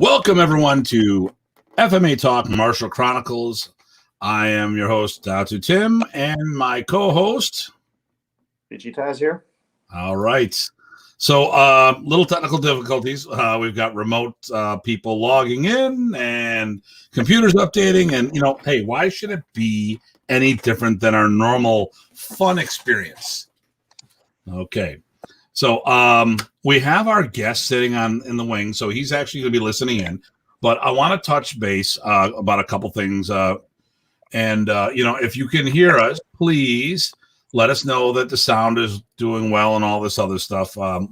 Welcome, everyone, to FMATalk Martial Chronicles. I am your host, Datu Tim, and my co-host, Taz here. All right. So, little technical difficulties. We've got remote people logging in and computers updating. And, hey, why should it be any different than our normal fun experience? Okay. So we have our guest sitting in the wing, so he's actually going to be listening in. But I want to touch base about a couple things. If you can hear us, please let us know that the sound is doing well and all this other stuff. Like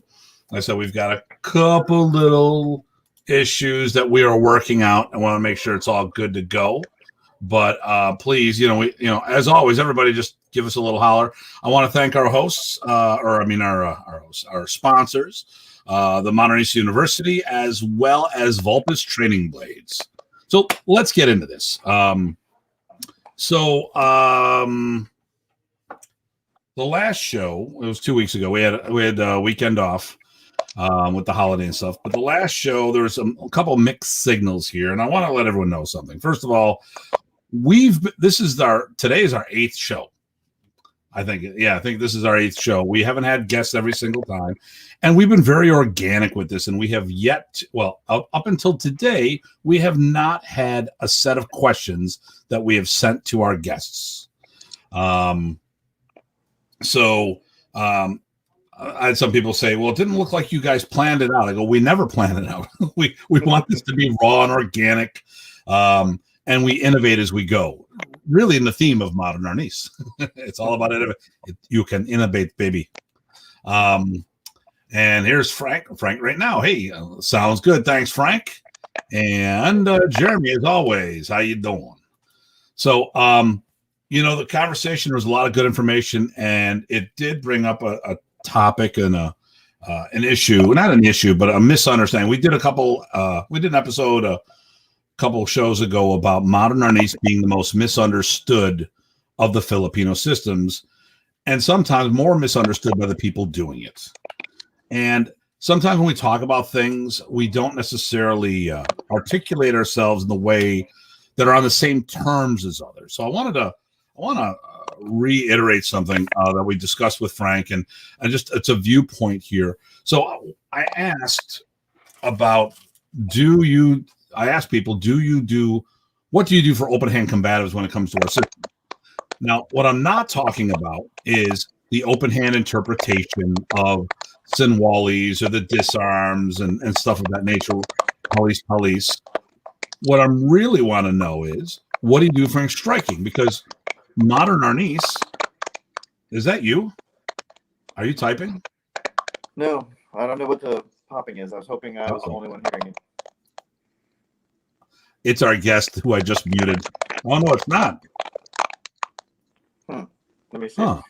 I said, we've got a couple little issues that we are working out. I want to make sure it's all good to go. But please, as always, everybody just give us a little holler. I want to thank our hosts, our sponsors, the Arnis University, as well as Vulpes Training Blades. So let's get into this. The last show, it was 2 weeks ago. We had a weekend off with the holiday and stuff. But the last show, there was a couple mixed signals here, and I want to let everyone know something. First of all, today is our 8th show. I think this is our 8th show. We haven't had guests every single time, and we've been very organic with this. And we have up until today, we have not had a set of questions that we have sent to our guests. I had some people say, well, it didn't look like you guys planned it out. I go, we never plan it out. we want this to be raw and organic, and we innovate as we go. Really in the theme of modern Arnis. It's all about it. You can innovate, baby. And here's Frank. Frank right now. Hey, sounds good. Thanks, Frank. And Jeremy, as always, how you doing? So, the conversation, there was a lot of good information, and it did bring up a topic and an issue, not an issue, but a misunderstanding. We did an episode a couple shows ago about modern Arnis being the most misunderstood of the Filipino systems, and sometimes more misunderstood by the people doing it. And sometimes when we talk about things, we don't necessarily articulate ourselves in the way that are on the same terms as others. So I want to reiterate something that we discussed with Frank, and just it's a viewpoint here. So I asked about, I asked people, what do you do for open hand combatives when it comes to our system? Now, what I'm not talking about is the open hand interpretation of Sinwalis or the disarms and stuff of that nature, police. What I really want to know is, what do you do for striking? Because modern Arnis, is that you? Are you typing? No, I don't know what the popping is. I was hoping I was the only one hearing it. It's our guest who I just muted. Oh, no, it's not. Let me see. Huh.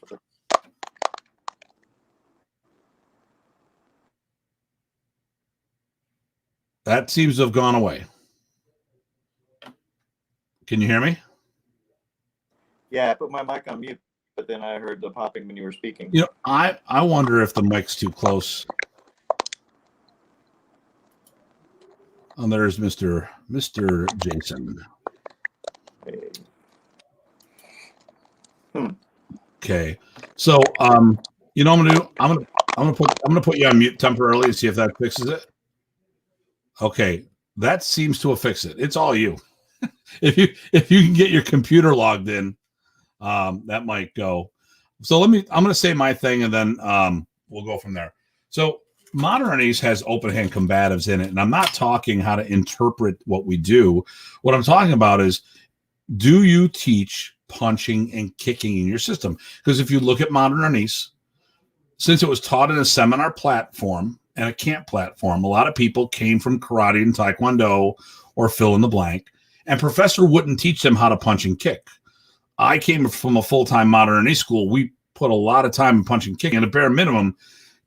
That seems to have gone away. Can you hear me? Yeah, I put my mic on mute, but then I heard the popping when you were speaking. I wonder if the mic's too close. Oh, there's Mr. Jason. Hey. Okay. So, I'm gonna do. I'm gonna put you on mute temporarily and see if that fixes it. Okay, that seems to have fixed it. It's all you. If you can get your computer logged in, that might go. So I'm gonna say my thing, and then we'll go from there. So modern Arnis has open hand combatives in it, and I'm not talking how to interpret what we do. What I'm talking about is, do you teach punching and kicking in your system? Because if you look at modern Arnis, since it was taught in a seminar platform and a camp platform, a lot of people came from karate and taekwondo or fill in the blank, and professor wouldn't teach them how to punch and kick. I came from a full-time modern Arnis school. We put a lot of time in punching and kicking, and at bare minimum,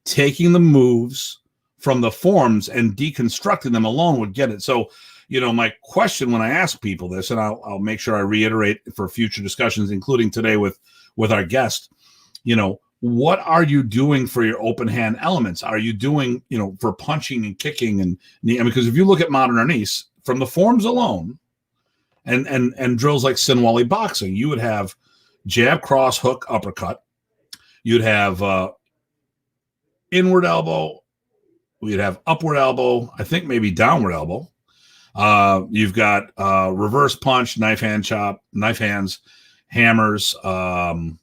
taking the moves from the forms and deconstructing them alone would get it. So, my question when I ask people this, and I'll make sure I reiterate for future discussions, including today with our guest, what are you doing for your open hand elements? Are you doing, for punching and kicking and because if you look at modern Arnis from the forms alone, and drills like Sinwali boxing, you would have jab, cross, hook, uppercut. You'd have inward elbow. We'd have upward elbow. I think maybe downward elbow. You've got reverse punch, knife hand chop, knife hands, hammers, and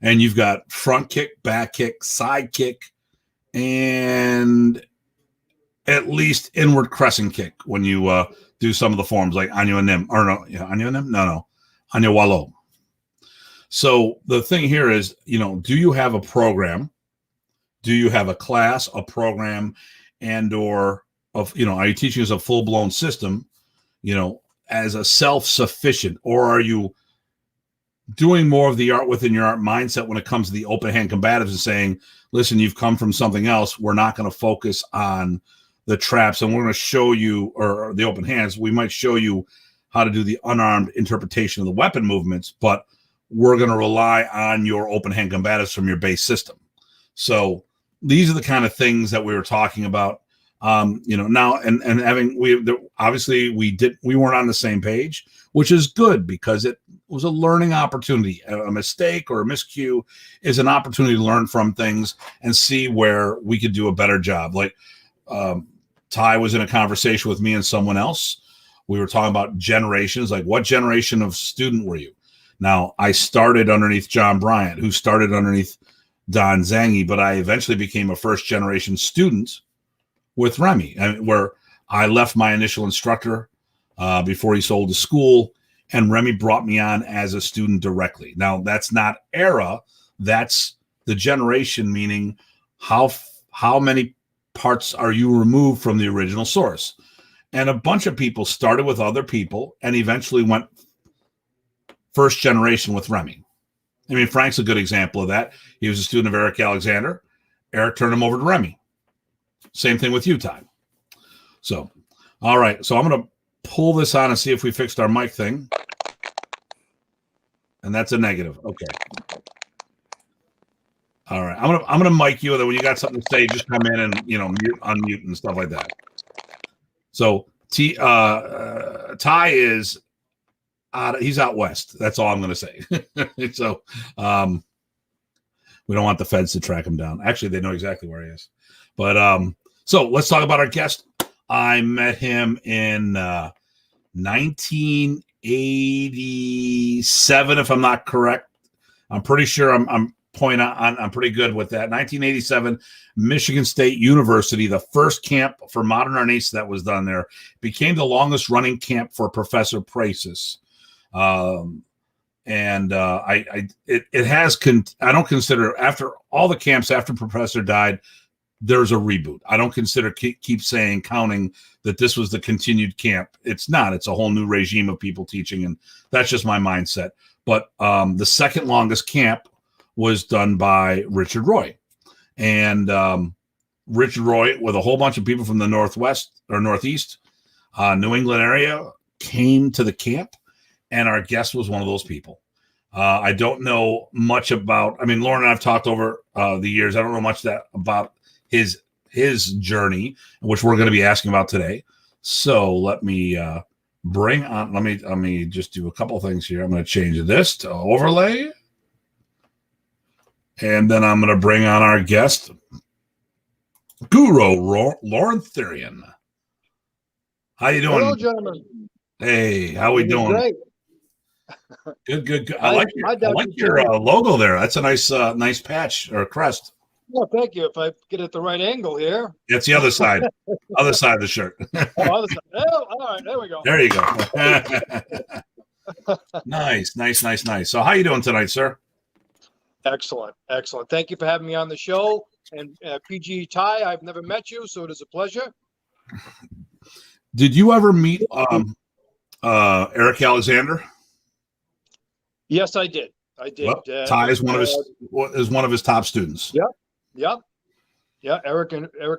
you've got front kick, back kick, side kick, and at least inward crescent kick when you do some of the forms like Anya Nim, or no, Anya Nim? No, Anya Wallo. So the thing here is, do you have a program? Do you have a class, a program, and or are you teaching us a full-blown system, as a self-sufficient, or are you doing more of the art within your art mindset when it comes to the open hand combatives and saying, listen, you've come from something else. We're not going to focus on the traps, and we're going to show you, or the open hands, we might show you how to do the unarmed interpretation of the weapon movements, but we're going to rely on your open hand combatives from your base system. So these are the kind of things that we were talking about. Now and having obviously we weren't on the same page, which is good because it was a learning opportunity. A mistake or a miscue is an opportunity to learn from things and see where we could do a better job. Like Ty was in a conversation with me and someone else. We were talking about generations, like what generation of student were you? Now, I started underneath John Bryant, who started underneath Don Zangi, but I eventually became a first-generation student with Remy, where I left my initial instructor before he sold the school, and Remy brought me on as a student directly. Now, that's not era, that's the generation, meaning how many parts are you removed from the original source? And a bunch of people started with other people and eventually went first generation with Remy. I mean, Frank's a good example of that. He was a student of Eric Alexander. Eric turned him over to Remy. Same thing with you, Ty. So, all right. So I'm going to pull this on and see if we fixed our mic thing. And that's a negative. Okay. All right. I'm gonna mic you, and then when you got something to say, just come in and unmute and stuff like that. So Ty is he's out west. That's all I'm gonna say. So we don't want the feds to track him down. Actually, they know exactly where he is. But so let's talk about our guest. I met him in 1987, if I'm not correct. I'm pretty sure I'm pretty good with that. 1987, Michigan State University, the first camp for modern Arnis that was done there, became the longest running camp for Professor Presas. It has I don't consider, after all the camps after Professor died, there's a reboot. I don't consider counting that this was the continued camp. It's not. It's a whole new regime of people teaching, and that's just my mindset. But the second longest camp was done by Richard Roy. And Richard Roy, with a whole bunch of people from the Northwest or Northeast, New England area, came to the camp, and our guest was one of those people. I don't know much about, Lorne and I've talked over the years. I don't know much about his journey, which we're going to be asking about today. So let me bring on, let me just do a couple of things here. I'm going to change this to overlay. And then I'm going to bring on our guest, Guru Lorne Therrien. How you doing? Hello, gentlemen. Hey, how we doing? Great. Good. I like your logo there. That's a nice patch or crest. Well, thank you. If I get it the right angle here. It's the other side. Other side of the shirt. Other side. Oh, all right, there we go. There you go. Nice. So how you doing tonight, sir? Excellent. Thank you for having me on the show. And PG Ty, I've never met you, so it is a pleasure. Did you ever meet Eric Alexander? Yes, I did. Well, Ty is one of his top students. Yep. Yeah, Eric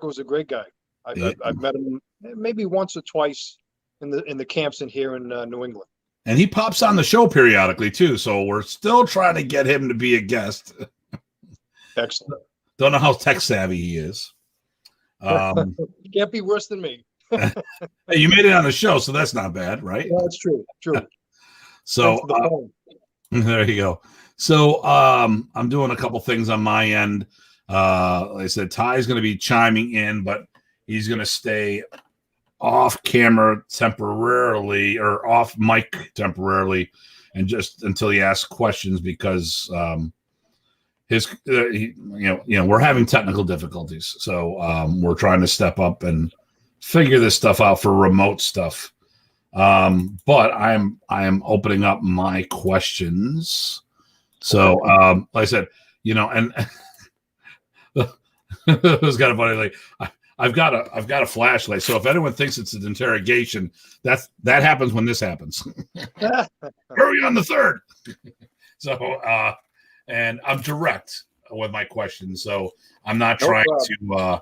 was a great guy. I've met him maybe once or twice in the camps in here in New England. And he pops on the show periodically too, so we're still trying to get him to be a guest. Excellent. Don't know how tech savvy he is. Can't be worse than me. Hey, you made it on the show, so that's not bad, right? Yeah, that's true. True. So there you go. So I'm doing a couple things on my end. Like I said, Ty's going to be chiming in, but he's going to stay off camera temporarily or off mic temporarily, and just until he asks questions because we're having technical difficulties. So we're trying to step up and figure this stuff out for remote stuff. But I am opening up my questions. So like I said, and it was kind of funny. Like I've got a flashlight. So if anyone thinks it's an interrogation, that happens when this happens. Hurry on the third. So and I'm direct with my questions. So I'm not trying to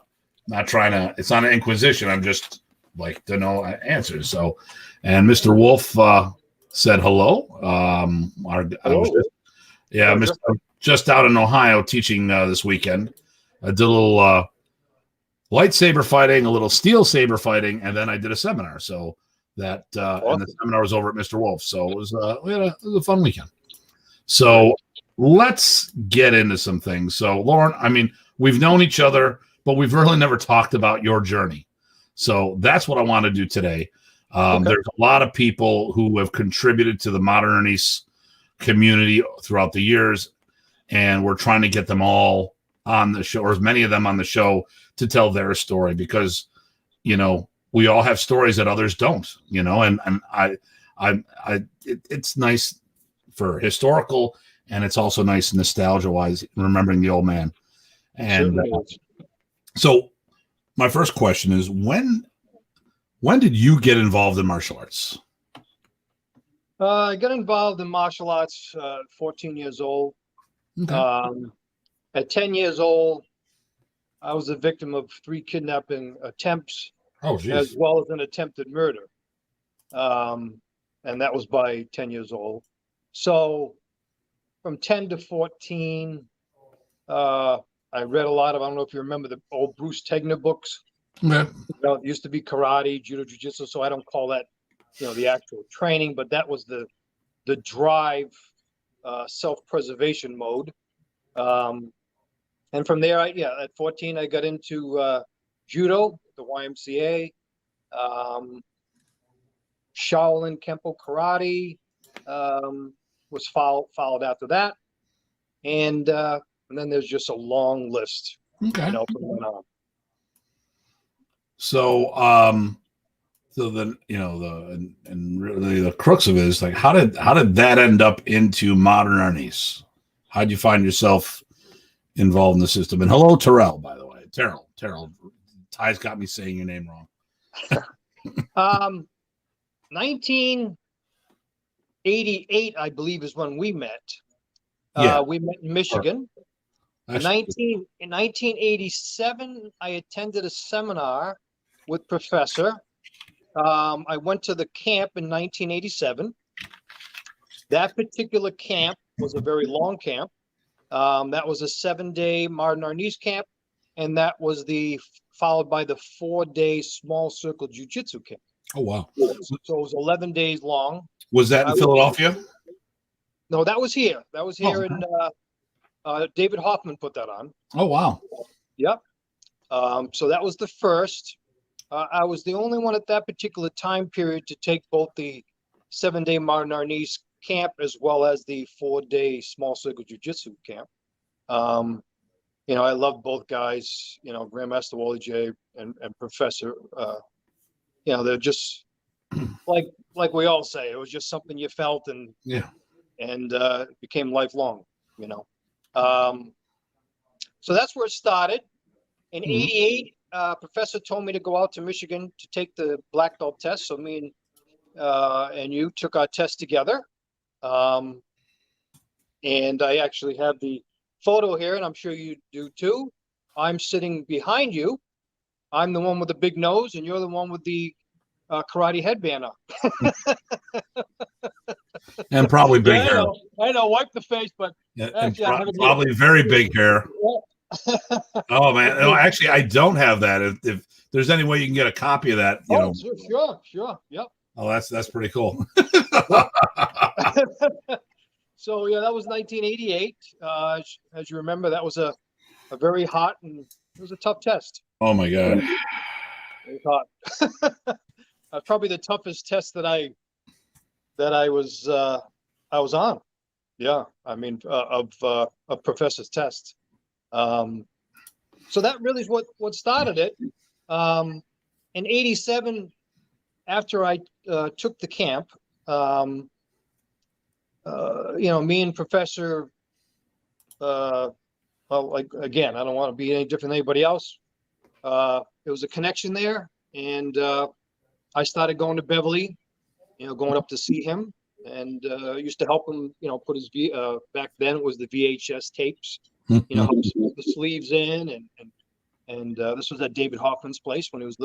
it's not an inquisition. I'm just like to know answers. So, and Mr. Wolf said hello. Mr. Just out in Ohio teaching this weekend. I did a little lightsaber fighting, a little steel saber fighting, and then I did a seminar. So that and the seminar was over at Mr. Wolf. So it was it was a fun weekend. So let's get into some things. So Lorne, I mean, we've known each other, but we've really never talked about your journey. So that's what I want to do today. There's a lot of people who have contributed to the Modern Arnis community throughout the years, and we're trying to get them all on the show, or as many of them on the show, to tell their story, because we all have stories that others don't, and it's nice for historical, and it's also nice nostalgia wise, remembering the old man. And so my first question is, when did you get involved in martial arts? I got involved in martial arts 14 years old. Okay. At 10 years old, I was a victim of 3 kidnapping attempts, as well as an attempted murder. And that was by 10 years old. So from 10 to 14, I read a lot of, I don't know if you remember the old Bruce Tegner books. Yeah. It used to be karate, judo, jiu-jitsu, so I don't call that, the actual training, but that was the drive, self-preservation mode. And from there, at 14, I got into judo, the YMCA, Shaolin Kempo karate, was followed after that. And then there's just a long list. Okay. From then on. So, so then and really the crux of it is like, how did that end up into Modern Arnis? How did you find yourself involved in the system? And hello, Terrell, by the way. Terrell. Ty's got me saying your name wrong. 1988, I believe, is when we met. We met in Michigan. In 1987, I attended a seminar with Professor. I went to the camp in 1987. That particular camp was a very long camp. That was a 7-day Modern Arnis camp, and that was followed by the 4-day small circle jiu-jitsu camp. Oh, wow. So it was 11 days long. Was that in Philadelphia? No, that was here. That was here in David Hoffman put that on. Oh, wow. Yep. So that was the first. I was the only one at that particular time period to take both the 7-day Modern Arnis camp as well as the 4-day small circle jiu-jitsu camp. I love both guys, Grandmaster Wally J and Professor. They're just like we all say, it was just something you felt, and it became lifelong, So that's where it started. In 88, Professor told me to go out to Michigan to take the black belt test. So me and you took our test together. And I actually have the photo here, and I'm sure you do too. I'm sitting behind you. I'm the one with the big nose, and you're the one with the karate headband on. And probably big Yeah, hair. I know. Wipe the face, but Yeah, and actually, I haven't. probably very big hair. Oh man, no, actually, I don't have that. If there's any way you can get a copy of that, you know. Sure. Yep. Oh, that's pretty cool. So yeah, that was 1988. As you remember, that was a very hot and it was a tough test. Oh my God. Very hot. Probably the toughest test that I was on. Yeah, I mean of Professor's test. So that really is what started it. In '87, after I took the camp, me and Professor, well, like again, I don't want to be any different than anybody else. There was a connection there, and I started going to Beverly, going up to see him, and used to help him, put his back then it was the VHS tapes, help put the sleeves in, and this was at David Hoffman's place when he was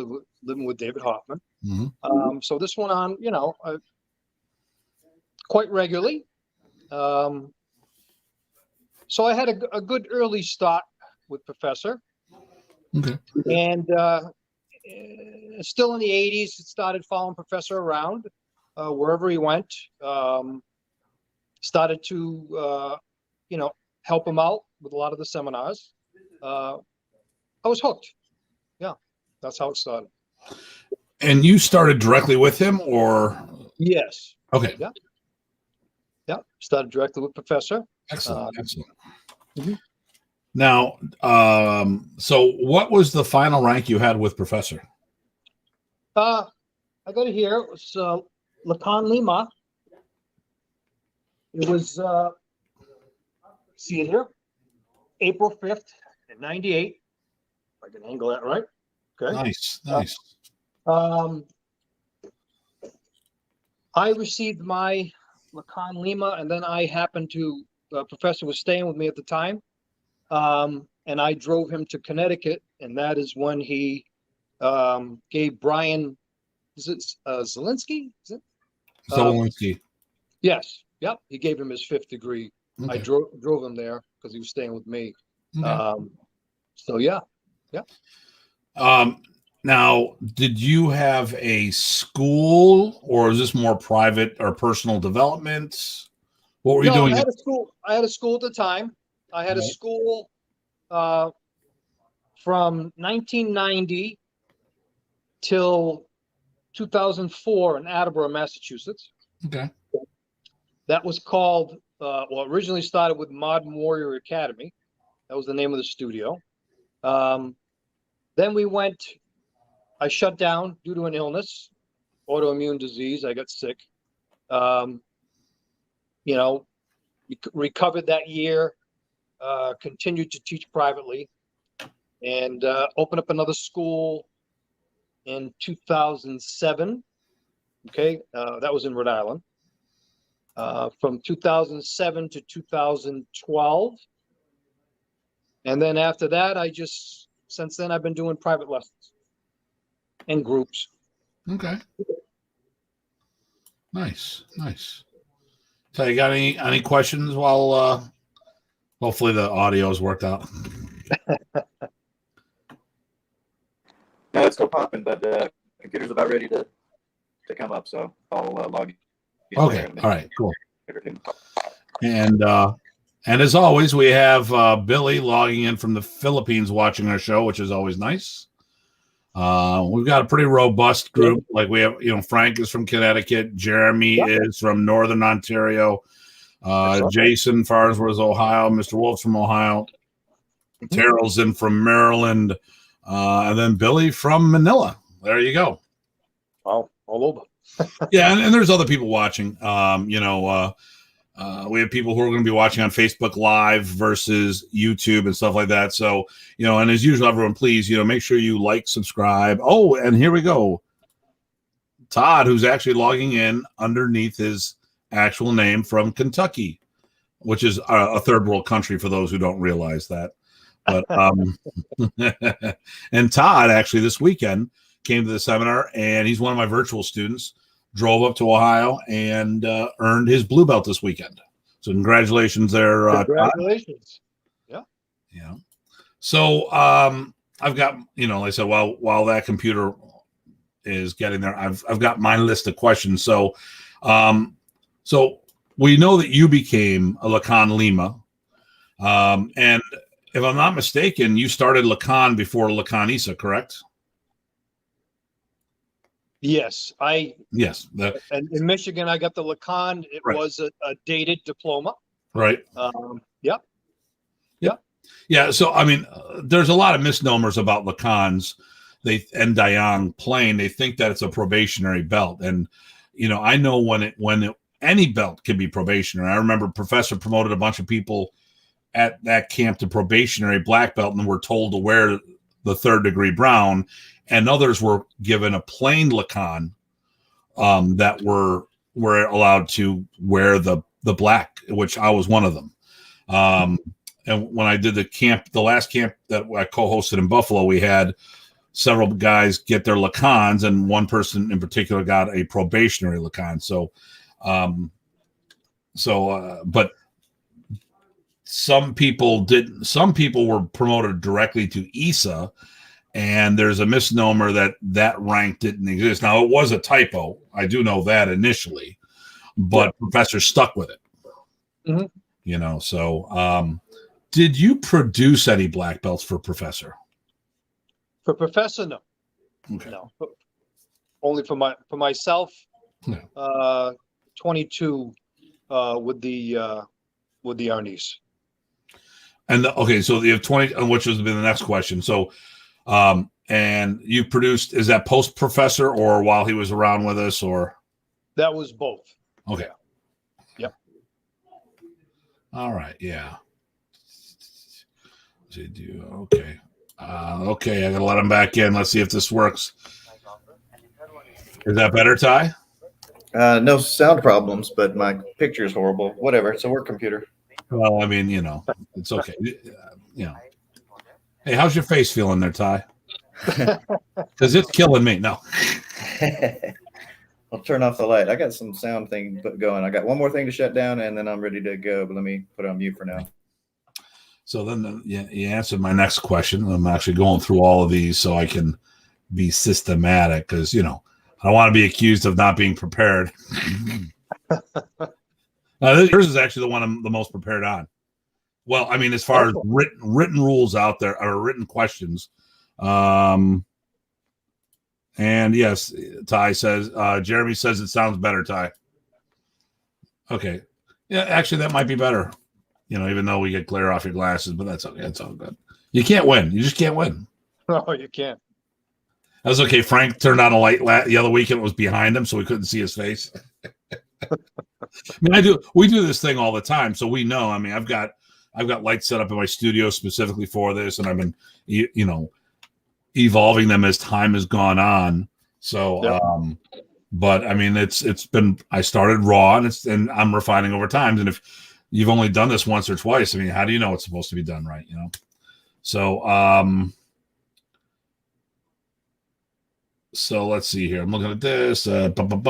living with David Hoffman. Mm-hmm. So this went on, quite regularly. So I had a good early start with Professor. Okay. And still in the 80s, started following Professor around wherever he went. Started to, help him out with a lot of the seminars. I was hooked. Yeah, that's how it started. And you started directly with him, or? Yes. Okay. Yeah. Started directly with Professor. Excellent. Mm-hmm. Now, so what was the final rank you had with Professor? I got it here. It was Lacan Lima. It was, see it here, April 5th, 98. If I can angle that right. Okay. Nice. I received my Lacan Lima, and then I happened to, Professor was staying with me at the time. And I drove him to Connecticut, and that is when he gave Brian, is it Zelinsky? Is it? Zelinsky. Yes. Yep. He gave him his 5th degree. Okay. I drove him there because he was staying with me. Okay. So yeah. Now, did you have a school, or is this more private or personal development? What were you doing? I had a school at the time. I had a school from 1990 till 2004 in Attleboro, Massachusetts. Okay. That was called, originally started with Modern Warrior Academy. That was the name of the studio. Then I shut down due to an illness, autoimmune disease. I got sick. Recovered that year. Continued to teach privately, and opened up another school in 2007. Okay, that was in Rhode Island. From 2007 to 2012, and then after that, since then I've been doing private lessons and groups. Okay. Nice. So you got any questions while hopefully the audio has worked out? No, it's still popping, but the computer's about ready to come up, so I'll log in. Okay. All right. Cool. And as always, we have Billy logging in from the Philippines watching our show, which is always nice. We've got a pretty robust group. Like we have, Frank is from Connecticut. Jeremy is from Northern Ontario. Jason Farnsworth, Ohio. Mr. Wolf's from Ohio. Terrell's in from Maryland. And then Billy from Manila. There you go. Wow, all over. Yeah, and there's other people watching. We have people who are going to be watching on Facebook Live versus YouTube and stuff like that. So, and as usual, everyone, please, make sure you like, subscribe. Oh, and here we go. Todd, who's actually logging in underneath his actual name from Kentucky, which is a third world country for those who don't realize that. But and Todd actually this weekend came to the seminar, and he's one of my virtual students. drove up to Ohio and earned his blue belt this weekend. So congratulations there. Congratulations. Yeah. So I've got, like I said, while that computer is getting there, I've got my list of questions. So so we know that you became a Lacan Lima. And if I'm not mistaken, you started Lacan before Lacan Isa, correct? Yes, Yes. and in Michigan, I got the Lacan. It Right. was a dated diploma. Right. Yep. Yeah. So, I mean, there's a lot of misnomers about Lacans and Dayang playing. They think that it's a probationary belt. And, I know when any belt can be probationary. I remember Professor promoted a bunch of people at that camp to probationary black belt and were told to wear the 3rd degree brown, and others were given a plain Lacan that were allowed to wear the black, which I was one of them. And when I did the last camp that I co-hosted in Buffalo, we had several guys get their Lacans, and one person in particular got a probationary Lacan. But some people didn't. Some people were promoted directly to ISA, and there's a misnomer that rank didn't exist. Now, it was a typo. I do know that initially, but Professor stuck with it. Mm-hmm. So did you produce any black belts for Professor? For Professor, no. Okay. No. Only for myself. Yeah. 22 with the Arnis. And so you have 20, which was been the next question. So, and you produced, is that post Professor or while he was around with us, or? That was both. Okay. Yep. All right. Yeah. Okay. Okay. I gotta let him back in. Let's see if this works. Is that better, Ty? No sound problems, but my picture is horrible. Whatever. It's a work computer. Well, I mean, it's okay. Hey, how's your face feeling there, Ty? Because it's killing me. No. I'll turn off the light. I got some sound thing going. I got one more thing to shut down, and then I'm ready to go. But let me put it on mute for now. So then you answered my next question. I'm actually going through all of these so I can be systematic because, I don't want to be accused of not being prepared. Yours is actually the one I'm the most prepared on. Well, I mean, as far as written rules out there or written questions. And yes, Ty says, Jeremy says it sounds better, Ty. Okay. Yeah, actually, that might be better. Even though we get glare off your glasses, but that's okay. That's all good. You can't win. You just can't win. No, you can't. That's okay. Frank turned on a light the other weekend. It was behind him, so we couldn't see his face. I mean, we do this thing all the time, so we know. I mean, I've got lights set up in my studio specifically for this, and I've been, evolving them as time has gone on. So, but I mean, it's been. I started raw, and I'm refining over time. And if you've only done this once or twice, I mean, how do you know it's supposed to be done right? So, so let's see here. I'm looking at this. I want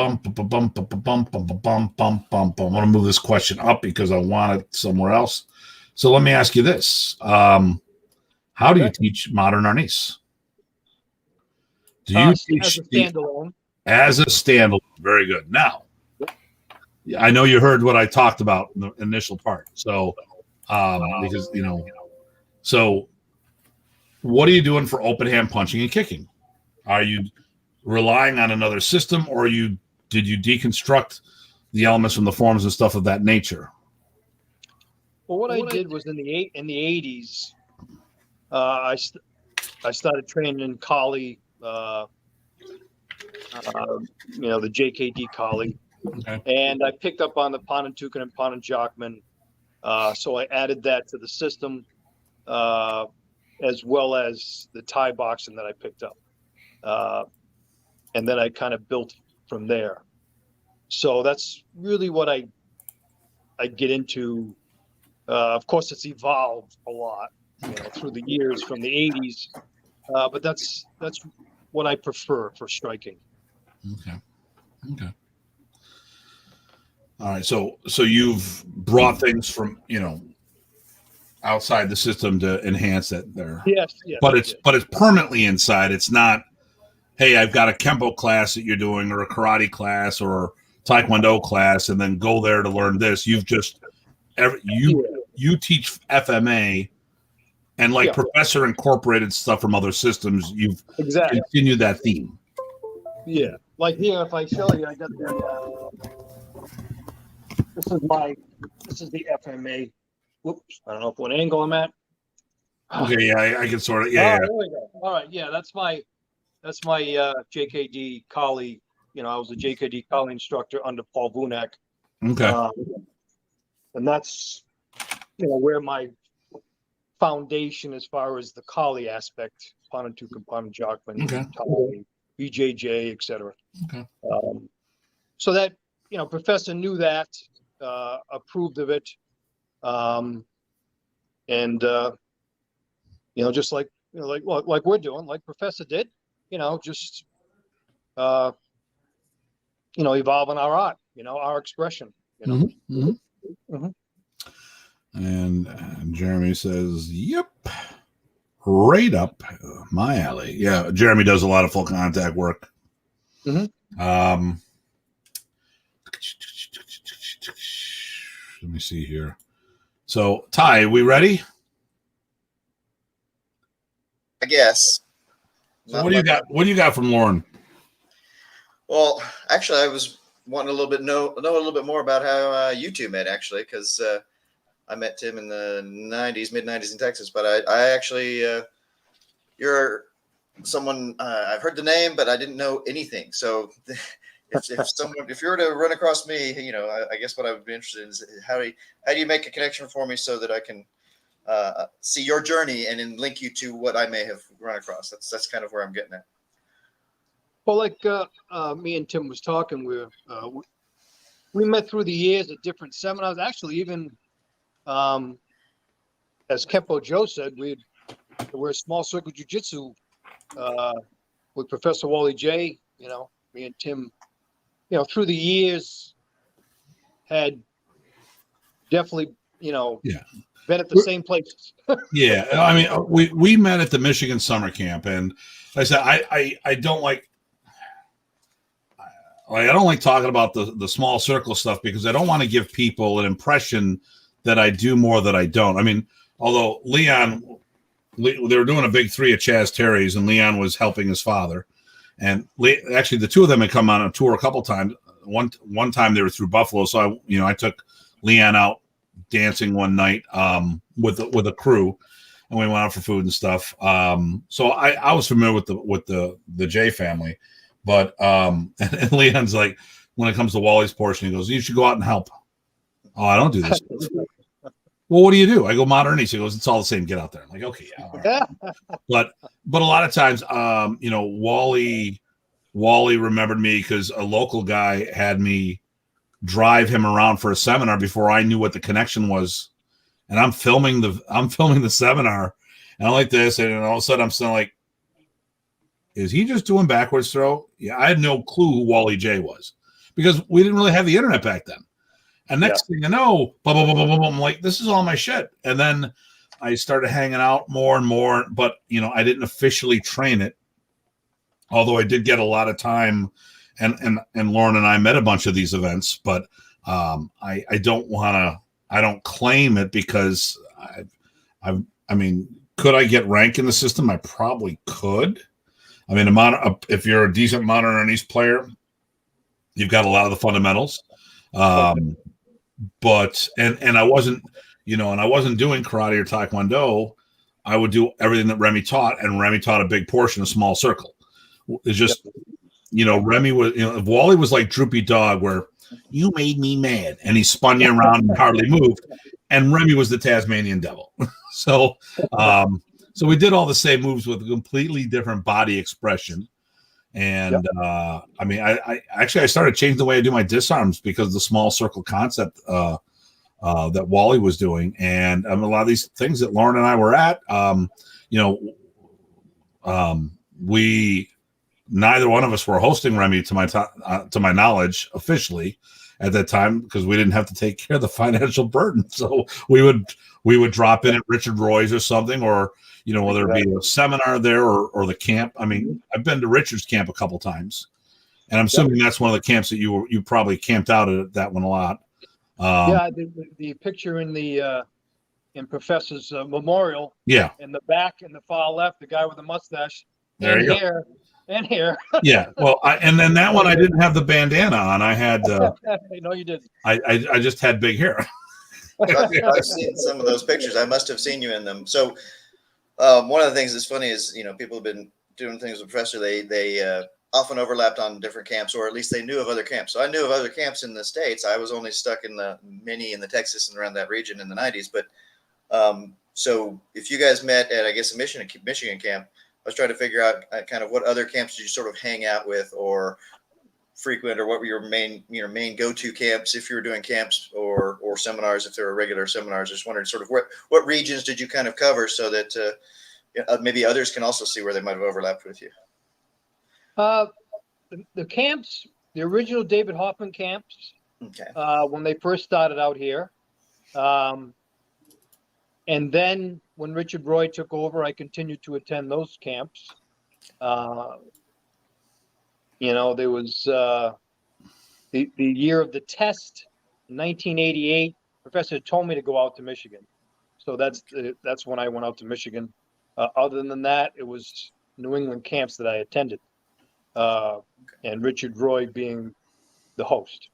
to move this question up because I want it somewhere else. So let me ask you this. How do you teach modern Arnis? Do you teach as a standalone? As a standalone. Very good. Now, I know you heard what I talked about in the initial part. So, because, so what are you doing for open hand punching and kicking? Are you relying on another system, or did you deconstruct the elements from the forms and stuff of that nature? Well, what I did was in the 80s, I started training in Kali, the JKD Kali, Okay. and I picked up on the Punong and Punong Guro. So I added that to the system, as well as the Thai boxing that I picked up. And then I kind of built from there. So that's really what I get into. Of course, it's evolved a lot, through the years from the 80s. But that's what I prefer for striking. Okay. All right. So you've brought things from, outside the system to enhance it there. Yes. But it's permanently inside. It's not, hey, I've got a Kempo class that you're doing or a karate class or Taekwondo class, and then go there to learn this. You've just you teach FMA and Professor incorporated stuff from other systems. You've continued that theme. Yeah. Like here, if I show you, I got the this is the FMA. Whoops, I don't know what angle I'm at. Okay, yeah, I can sort of, There we go. All right, yeah, that's my JKD Kali. I was a JKD Kali instructor under Paul Vunak. Okay. And that's, where my foundation as far as the Kali aspect, Panantukan, Pananjakman, Kali, BJJ, etc. Okay. So that, Professor knew that, approved of it. Just like we're doing, like Professor did, just evolving our art, our expression. And Jeremy says, "Yep, right up my alley." Yeah, Jeremy does a lot of full contact work. Let me see here. So, Ty, we ready? I guess. So what do you got? What do you got from Lorne? Well, actually, I was wanting to know a little bit more about how you two met, actually, because I met Tim in the mid 90s in Texas. But I actually, you're someone I've heard the name, but I didn't know anything. So if you were to run across me, I guess what I would be interested in is how do you make a connection for me so that I can see your journey and then link you to what I may have run across. That's kind of where I'm getting at. Well, like me and Tim was talking, we met through the years at different seminars. Actually, even as Kempo Joe said, we're a small circle jiu-jitsu with Professor Wally J. Me and Tim, through the years had definitely, been at the same places. Yeah, I mean, we met at the Michigan summer camp, and like I said, I don't like talking about the small circle stuff because I don't want to give people an impression that I do more that I don't. I mean, although Leon, they were doing a big 3 at Chaz Terry's, and Leon was helping his father, and actually the two of them had come on a tour a couple times. One time they were through Buffalo, so I took Leon out dancing one night with a crew, and we went out for food and stuff. So I was familiar with the J family, but and Leon's like, when it comes to Wally's portion, he goes, "You should go out and help." Oh, I don't do this. Well, what do you do? I go modern East. He goes, "It's all the same. Get out there." I'm like, okay, yeah, all right. but a lot of times, Wally remembered me because a local guy had me drive him around for a seminar before I knew what the connection was, and I'm filming the seminar, and I'm like this, and all of a sudden I'm still like, is he just doing backwards throw? Yeah, I had no clue who Wally J was because we didn't really have the internet back then. And next thing you know, blah, blah, blah, blah, blah, I'm like, this is all my shit. And then I started hanging out more and more, but I didn't officially train it, although I did get a lot of time. And Lauren and I met a bunch of these events, but I don't claim it because I mean, could I get rank in the system? I probably could. I mean, if you're a decent modern and East player, you've got a lot of the fundamentals. But I wasn't, and I wasn't doing karate or taekwondo. I would do everything that Remy taught, and Remy taught a big portion of small circle. It's just, Remy was, Wally was like Droopy Dog, where you made me mad, and he spun you around and hardly moved. And Remy was the Tasmanian Devil. So we did all the same moves with a completely different body expression. And I mean, I started changing the way I do my disarms because of the small circle concept that Wally was doing, and a lot of these things that Lauren and I were at. We neither one of us were hosting Remy to my knowledge officially, at that time because we didn't have to take care of the financial burden. So we would drop in at Richard Roy's or something, or whether it be a seminar there or the camp. I mean, I've been to Richard's camp a couple times, and I'm assuming that's one of the camps that you probably camped out at that one a lot. The picture in Professor's memorial. Yeah. In the back, in the far left, the guy with the mustache. There you go. And hair. Yeah. Well, and then that one I didn't have the bandana on. I had. No, you didn't. I just had big hair. I've seen some of those pictures. I must have seen you in them. So one of the things that's funny is people have been doing things with Professor. They often overlapped on different camps, or at least they knew of other camps. So I knew of other camps in the States. I was only stuck in the Texas and around that region in the 90s. But so if you guys met at, I guess, a Michigan camp, I was trying to figure out kind of what other camps did you sort of hang out with or frequent, or what were your main go-to camps if you were doing camps or seminars, if there were regular seminars. I just wondered sort of what regions did you kind of cover so that maybe others can also see where they might have overlapped with you. The camps, the original David Hartman camps, when they first started out here. And then when Richard Roy took over, I continued to attend those camps. There was the year of the test, 1988. Professor told me to go out to Michigan, so that's when I went out to Michigan. Other than that, it was New England camps that I attended, and Richard Roy being the host.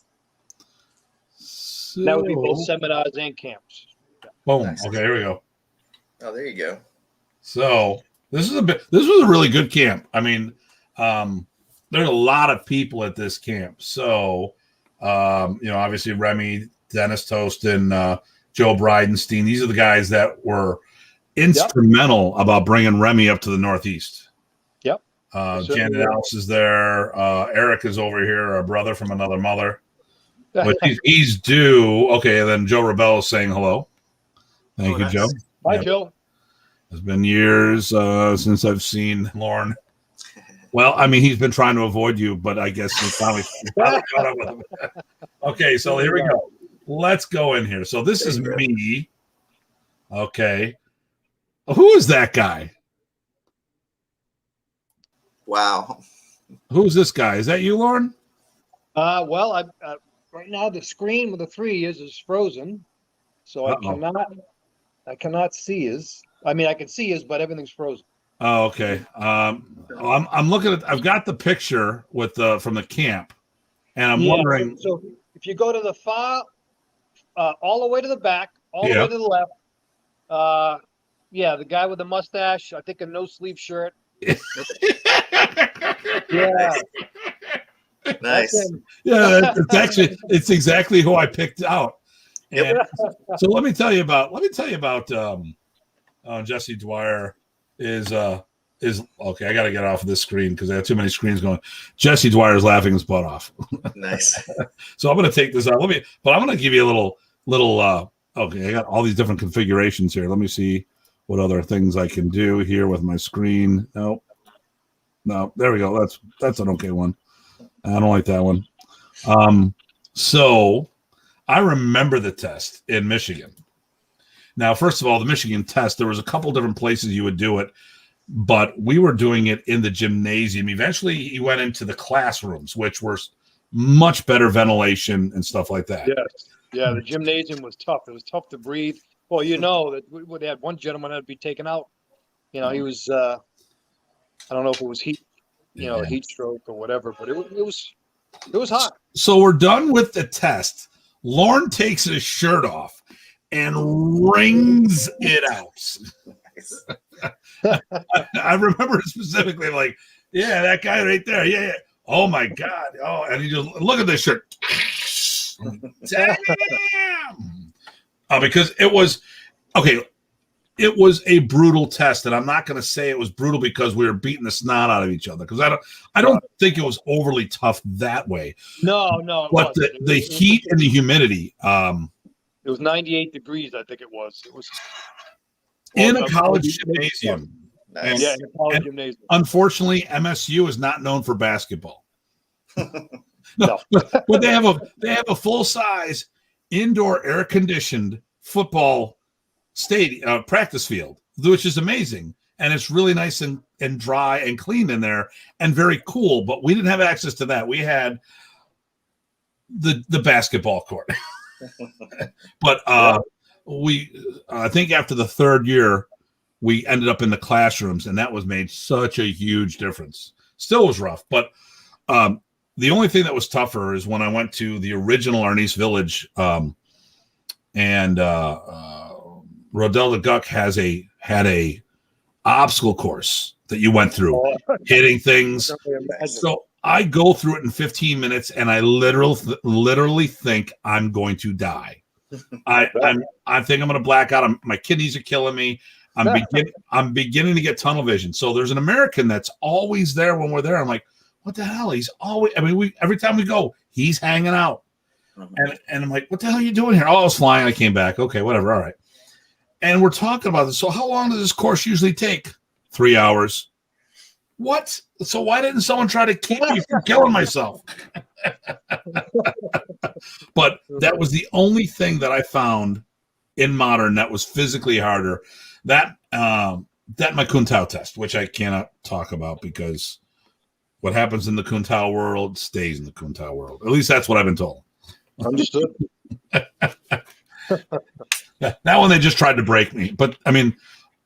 That would be both seminars and camps. Boom. Nice. Okay, here we go. Oh, there you go. So this was a really good camp. I mean, there's a lot of people at this camp. So, obviously Remy, Dennis Tostin, Joe Bridenstine. These are the guys that were instrumental about bringing Remy up to the Northeast. Yep. Janet Alice is there. Eric is over here, our brother from another mother. But he's due. Okay, and then Joe Rebel is saying hello. Thank you, nice. Joe. Hi, Joe. It's been years since I've seen Lorne. Well, I mean, he's been trying to avoid you, but I guess he finally caught up with him. Okay, so here we go. Let's go in here. So this is me. Okay. Who is that guy? Wow. Who's this guy? Is that you, Lorne? Well, right now the screen with the 3 is frozen, so I cannot see his. I mean, I can see his, but everything's frozen. Oh, okay. I'm looking at. I've got the picture with from the camp, and I'm wondering. So if you go to the far, all the way to the back, all the way to the left. The guy with the mustache. I think a no sleeve shirt. Yeah. Nice. Yeah, it's exactly who I picked out. And so let me tell you about Jesse Dwyer is okay. I got to get off of this screen because I have too many screens going. Jesse Dwyer is laughing his butt off. Nice. So I'm going to take this out. But I'm going to give you a little. Okay, I got all these different configurations here. Let me see what other things I can do here with my screen. No, there we go. That's an okay one. I don't like that one. So I remember the test in Michigan. Now, first of all, the Michigan test, there was a couple different places you would do it, but we were doing it in the gymnasium. Eventually, he went into the classrooms, which were much better ventilation and stuff like that. Yes. Yeah, the gymnasium was tough. It was tough to breathe. Well, that they had one gentleman that had to be taken out. He was, I don't know if it was heat, heat stroke or whatever, but it was hot. So we're done with the test. Lorne takes his shirt off and wrings it out. I remember specifically, like, yeah, that guy right there. Yeah. Oh my God. Oh, and he just look at this shirt. Damn. Because it was okay. It was a brutal test, and I'm not going to say it was brutal because we were beating the snot out of each other. Because I don't think it was overly tough that way. No. But the heat and the humidity. It was 98 degrees, I think it was. It was in a college gymnasium. Nice. Yeah, in a college gymnasium. Unfortunately, MSU is not known for basketball. No. But they have a full size indoor air conditioned football stadium practice field, which is amazing, and it's really nice and dry and clean in there and very cool. But we didn't have access to that. We had the basketball court. But I think after the third year, we ended up in the classrooms, and that was made such a huge difference. Still was rough, but the only thing that was tougher is when I went to the original Arnis Village, and Rodel the Guck had a obstacle course that you went through, hitting things. So I go through it in 15 minutes, and I literally think I'm going to die. I think I'm going to black out. My kidneys are killing me. I'm beginning to get tunnel vision. So there's an American that's always there when we're there. I'm like, what the hell? He's always. I mean, every time we go, he's hanging out, and I'm like, what the hell are you doing here? Oh, I was flying. I came back. Okay, whatever. All right. And we're talking about this. So how long does this course usually take? 3 hours. What? So why didn't someone try to keep me from killing myself? But that was the only thing that I found in modern that was physically harder. That my Kuntao test, which I cannot talk about because what happens in the Kuntao world stays in the Kuntao world. At least that's what I've been told. Understood. That one they just tried to break me. But I mean,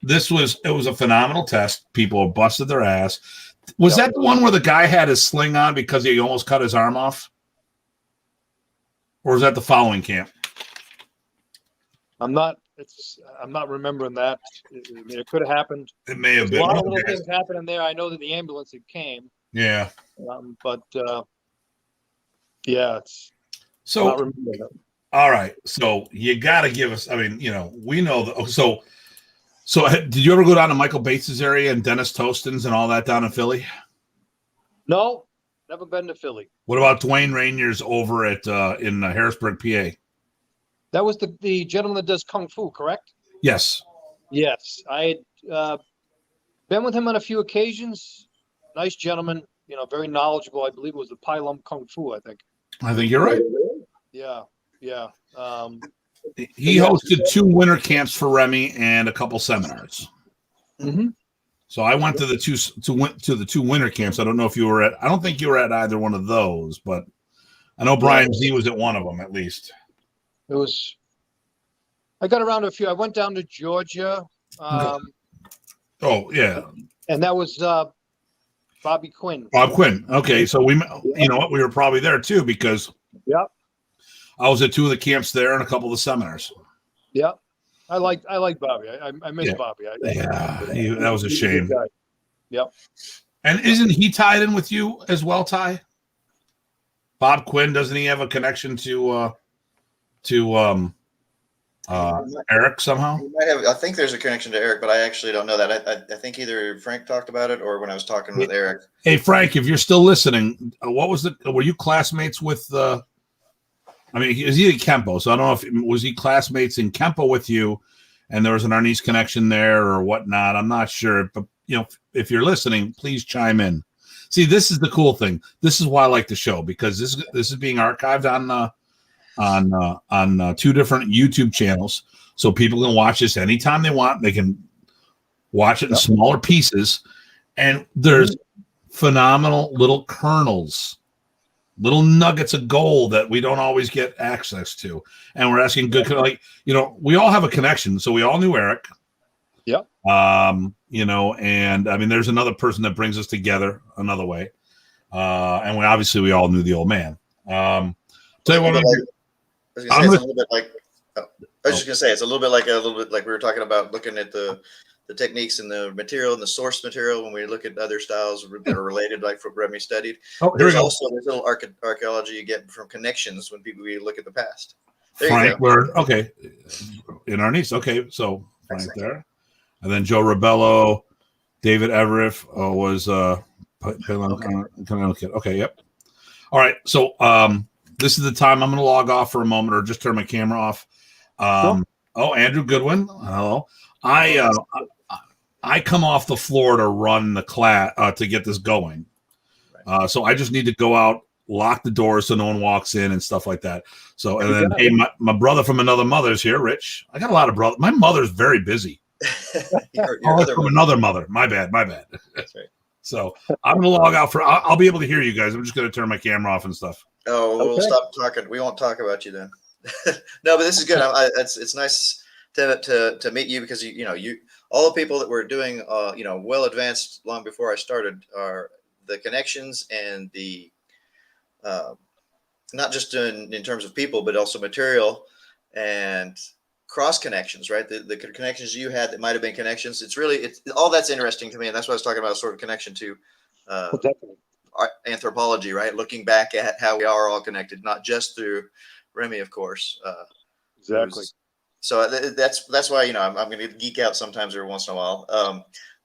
it was a phenomenal test. People busted their ass. Was that the one where the guy had his sling on because he almost cut his arm off? Or was that the following camp? I'm not remembering that. It could have happened. It may have been. A lot of little things happened there. I know that the ambulance had came. Yeah. But yeah, it's so. not remembering it. All right. So you got to give us. I mean, we know that. So did you ever go down to Michael Bates's area and Dennis Tostin's and all that down in Philly? No, never been to Philly. What about Dwayne Rainier's over at in Harrisburg, PA? That was the gentleman that does Kung Fu, correct? Yes. Yes. I had been with him on a few occasions. Nice gentleman, very knowledgeable. I believe it was the Pai Lum Kung Fu, I think. I think you're right. Yeah. He hosted 2 winter camps for Remy and a couple seminars. Mm-hmm. So I went to the two winter camps. I don't know if you were at. I don't think you were at either one of those, but I know Brian Z was at one of them at least. It was. I got around to a few. I went down to Georgia. Oh yeah. And that was Bobby Quinn. Bob Quinn. Okay, so we were probably there too because. Yep. I was at 2 of the camps there and a couple of the seminars. Yeah, I like Bobby. I miss Bobby. That was a shame. Yep. And isn't he tied in with you as well, Ty? Bob Quinn, doesn't he have a connection to Eric somehow? I think there's a connection to Eric, but I actually don't know that. I think either Frank talked about it or when I was talking with Eric. Hey Frank, if you're still listening, were you classmates with is he in Kempo? So I don't know was he classmates in Kempo with you, and there was an Arnis connection there or whatnot. I'm not sure, but if you're listening, please chime in. See, this is the cool thing. This is why I like the show because this is being archived on 2 different YouTube channels, so people can watch this anytime they want. They can watch it in smaller pieces, and there's phenomenal little kernels. Little nuggets of gold that we don't always get access to. And we're asking we all have a connection. So we all knew Eric. Yep. And I mean, there's another person that brings us together another way. And we all knew the old man. Tell you what, it's a little bit like it's a little bit like we were talking about looking at the techniques and the material and the source material when we look at other styles that are related, like what Remy studied. There's also this little archaeology you get from connections when we look at the past. Frank learned, okay, in Arnis. Okay, so Frank there. And then Joe Rebello, David Everett was okay, yep. All right, so this is the time I'm going to log off for a moment or just turn my camera off. Andrew Goodwin, hello. I come off the floor to run the class to get this going. So I just need to go out lock the door so no one walks in and stuff like that. So, and You then, got hey, it. my brother from another mother's here, Rich. I got a lot of brothers. My mother's very busy. your Oh, other from one. another mother. My bad. That's right. So I'm going to log out I'll be able to hear you guys. I'm just going to turn my camera off and stuff. Oh, we'll Okay. stop talking. We won't talk about you then. No, but this is good. It's nice to meet you because you all the people that were doing well advanced long before I started are the connections and the not just in terms of people but also material and cross connections, right? The connections you had that might have been connections. It's all that's interesting to me, and that's what I was talking about, sort of connection to Well, definitely. anthropology, right? Looking back at how we are all connected, not just through Remy, of course. Exactly. So that's why I'm going to geek out sometimes every once in a while.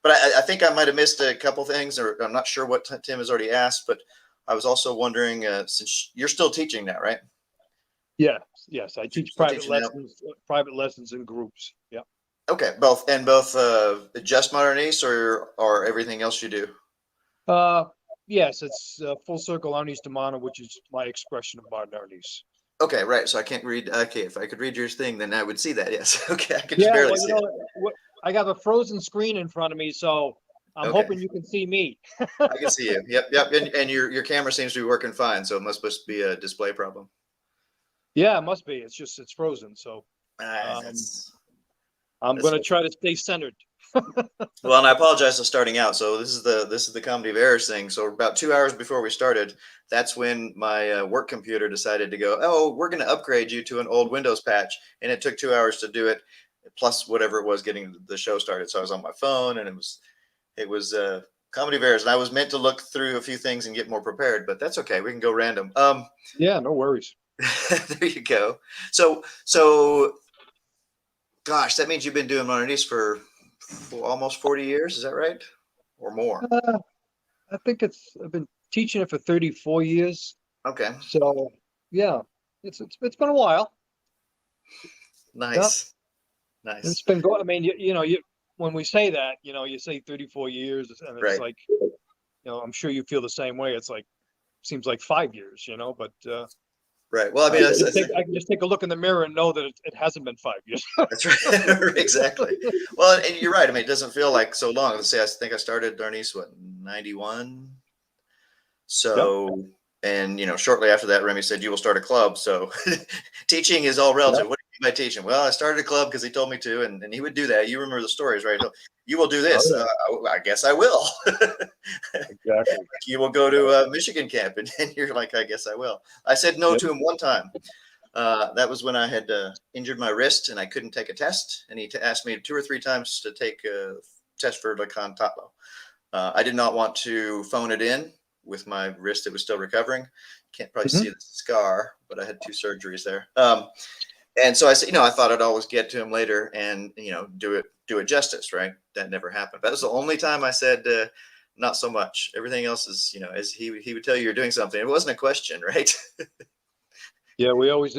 But I think I might have missed a couple things, or I'm not sure what Tim has already asked. But I was also wondering, since you're still teaching now, right? Yes. I teach Still private teaching now? private lessons in groups. Yeah. Okay, both just Modernese or everything else you do. Yes, it's full circle Arnis Demana, which is my expression of modern Arnis. Okay, right. So I can't read. Okay, if I could read your thing, then I would see that. Yes. Okay, I could just barely see it. I got a frozen screen in front of me, so I'm Okay. hoping you can see me. I can see you. Yep. And your camera seems to be working fine, so it must be a display problem. Yeah, it must be. It's frozen, so I'm going to try to stay centered. Well, and I apologize for starting out. So this is the comedy of errors thing. So about 2 hours before we started, that's when my work computer decided to go, oh, we're going to upgrade you to an old Windows patch, and it took 2 hours to do it, plus whatever it was getting the show started. So I was on my phone, and it was comedy of errors, and I was meant to look through a few things and get more prepared, but that's okay. We can go random. Yeah, no worries. There you go. So, gosh, that means you've been doing Modernese for almost 40 years. Is that right? Or more? I think I've been teaching it for 34 years. Okay. So yeah, it's been a while. Nice. Yep. Nice. It's been going. I mean, when we say that, you say 34 years, and it's Right. like, I'm sure you feel the same way. It's like, seems like 5 years, but right. Well, I mean, I can just take a look in the mirror and know that it hasn't been 5 years. That's right. Exactly. Well, and you're right. I mean, it doesn't feel like so long. Let's say I think I started Arnis, 91. So, Yep. and shortly after that, Remy said you will start a club. So, teaching is all relative. Yep. What do you mean by teaching? Well, I started a club because he told me to, and he would do that. You remember the stories, right? You will do this. Oh, yeah. I guess I will. Exactly. You will go to Michigan camp, and you're like, I guess I will. I said no to him one time. That was when I had injured my wrist and I couldn't take a test. And he asked me 2 or 3 times to take a test for Lacan Tatlo. I did not want to phone it in with my wrist that was still recovering. Can't probably see the scar, but I had 2 surgeries there. And so I said, I thought I'd always get to him later and, do it justice, right? That never happened. That was the only time I said, not so much. Everything else is, as he would tell you you're doing something. It wasn't a question, right? Yeah, we always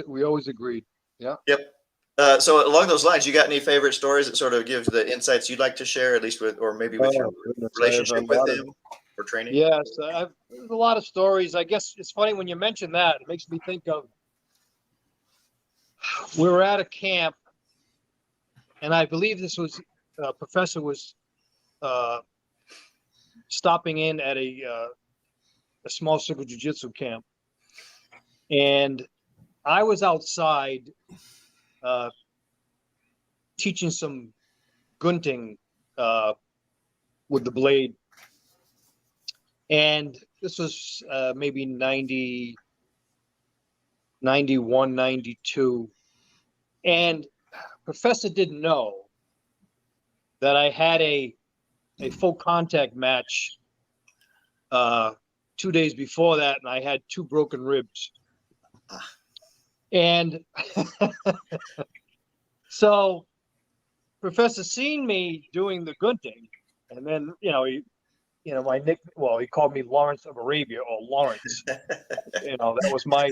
agreed. Yeah. Yep. So along those lines, you got any favorite stories that sort of give the insights you'd like to share, at least with, or maybe with your relationship with him for training? Yes, there's a lot of stories. I guess it's funny when you mention that. It makes me think of, we were at a camp, and I believe this was professor was stopping in at a small circle jiu-jitsu camp, and I was outside teaching some gunting with the blade, and this was maybe 90, 91, 92, and professor didn't know that I had a full contact match 2 days before that, and I had 2 broken ribs. And so professor seen me doing the gunting, and then my nick, he called me Lawrence of Arabia, or Lawrence. That was my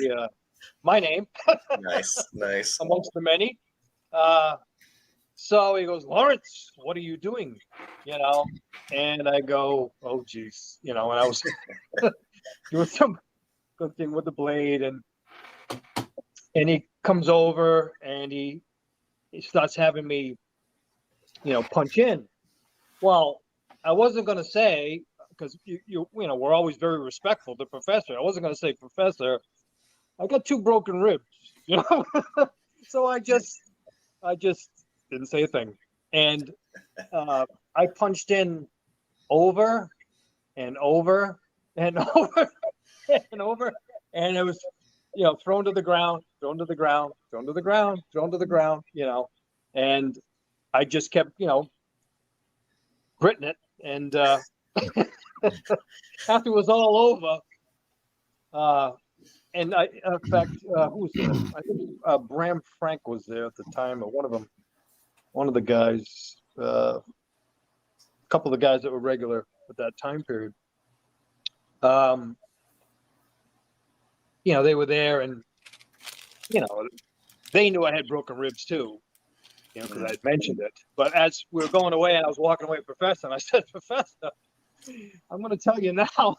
name. Nice amongst the many. So he goes, Lawrence, what are you doing? And I go, oh geez, and I was doing good thing with the blade, and he comes over and he starts having me, punch in. Well, I wasn't going to say, because we're always very respectful to Professor. I wasn't going to say, Professor, I got 2 broken ribs, So I just didn't say a thing, and I punched in over and over and over and over, and it was, thrown to the ground, thrown to the ground, thrown to the ground, thrown to the ground, and I just kept, gritting it, and after it was all over, and in fact, who was there? I think Bram Frank was there at the time, or one of the guys, a couple of the guys that were regular at that time period. They were there, and they knew I had broken ribs too, because I had mentioned it. But as we were going away, and I was walking away with Professor, and I said, Professor, I'm going to tell you now.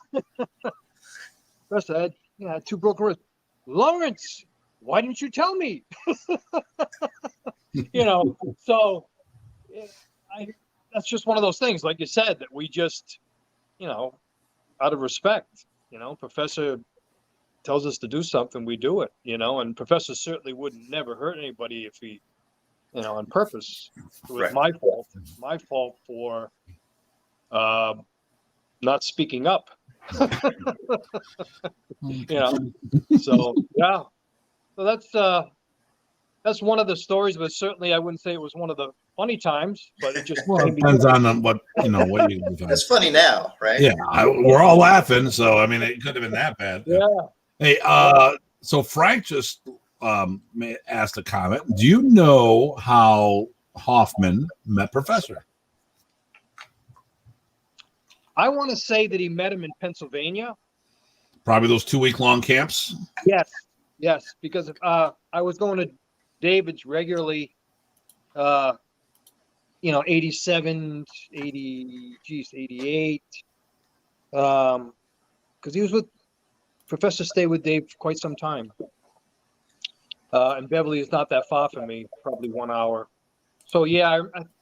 Professor, I had 2 broken ribs. Lawrence, why didn't you tell me? So that's just one of those things, like you said, that we just, out of respect, Professor tells us to do something, we do it, and Professor certainly wouldn't never hurt anybody if he, on purpose. It was my fault for not speaking up. So yeah, so that's one of the stories, but certainly I wouldn't say it was one of the funny times, but it just it depends on what what you. It's funny now, right? Yeah, we're all laughing, so I mean, it could have been that bad. Yeah. Hey, so Frank just asked a comment. Do you know how Hoffman met Professor? I want to say that he met him in Pennsylvania. Probably those 2-week-long camps. Yes, because I was going to David's regularly, 87, 88, because he was with Professor, stayed with Dave for quite some time. And Beverly is not that far from me, probably 1 hour. So yeah,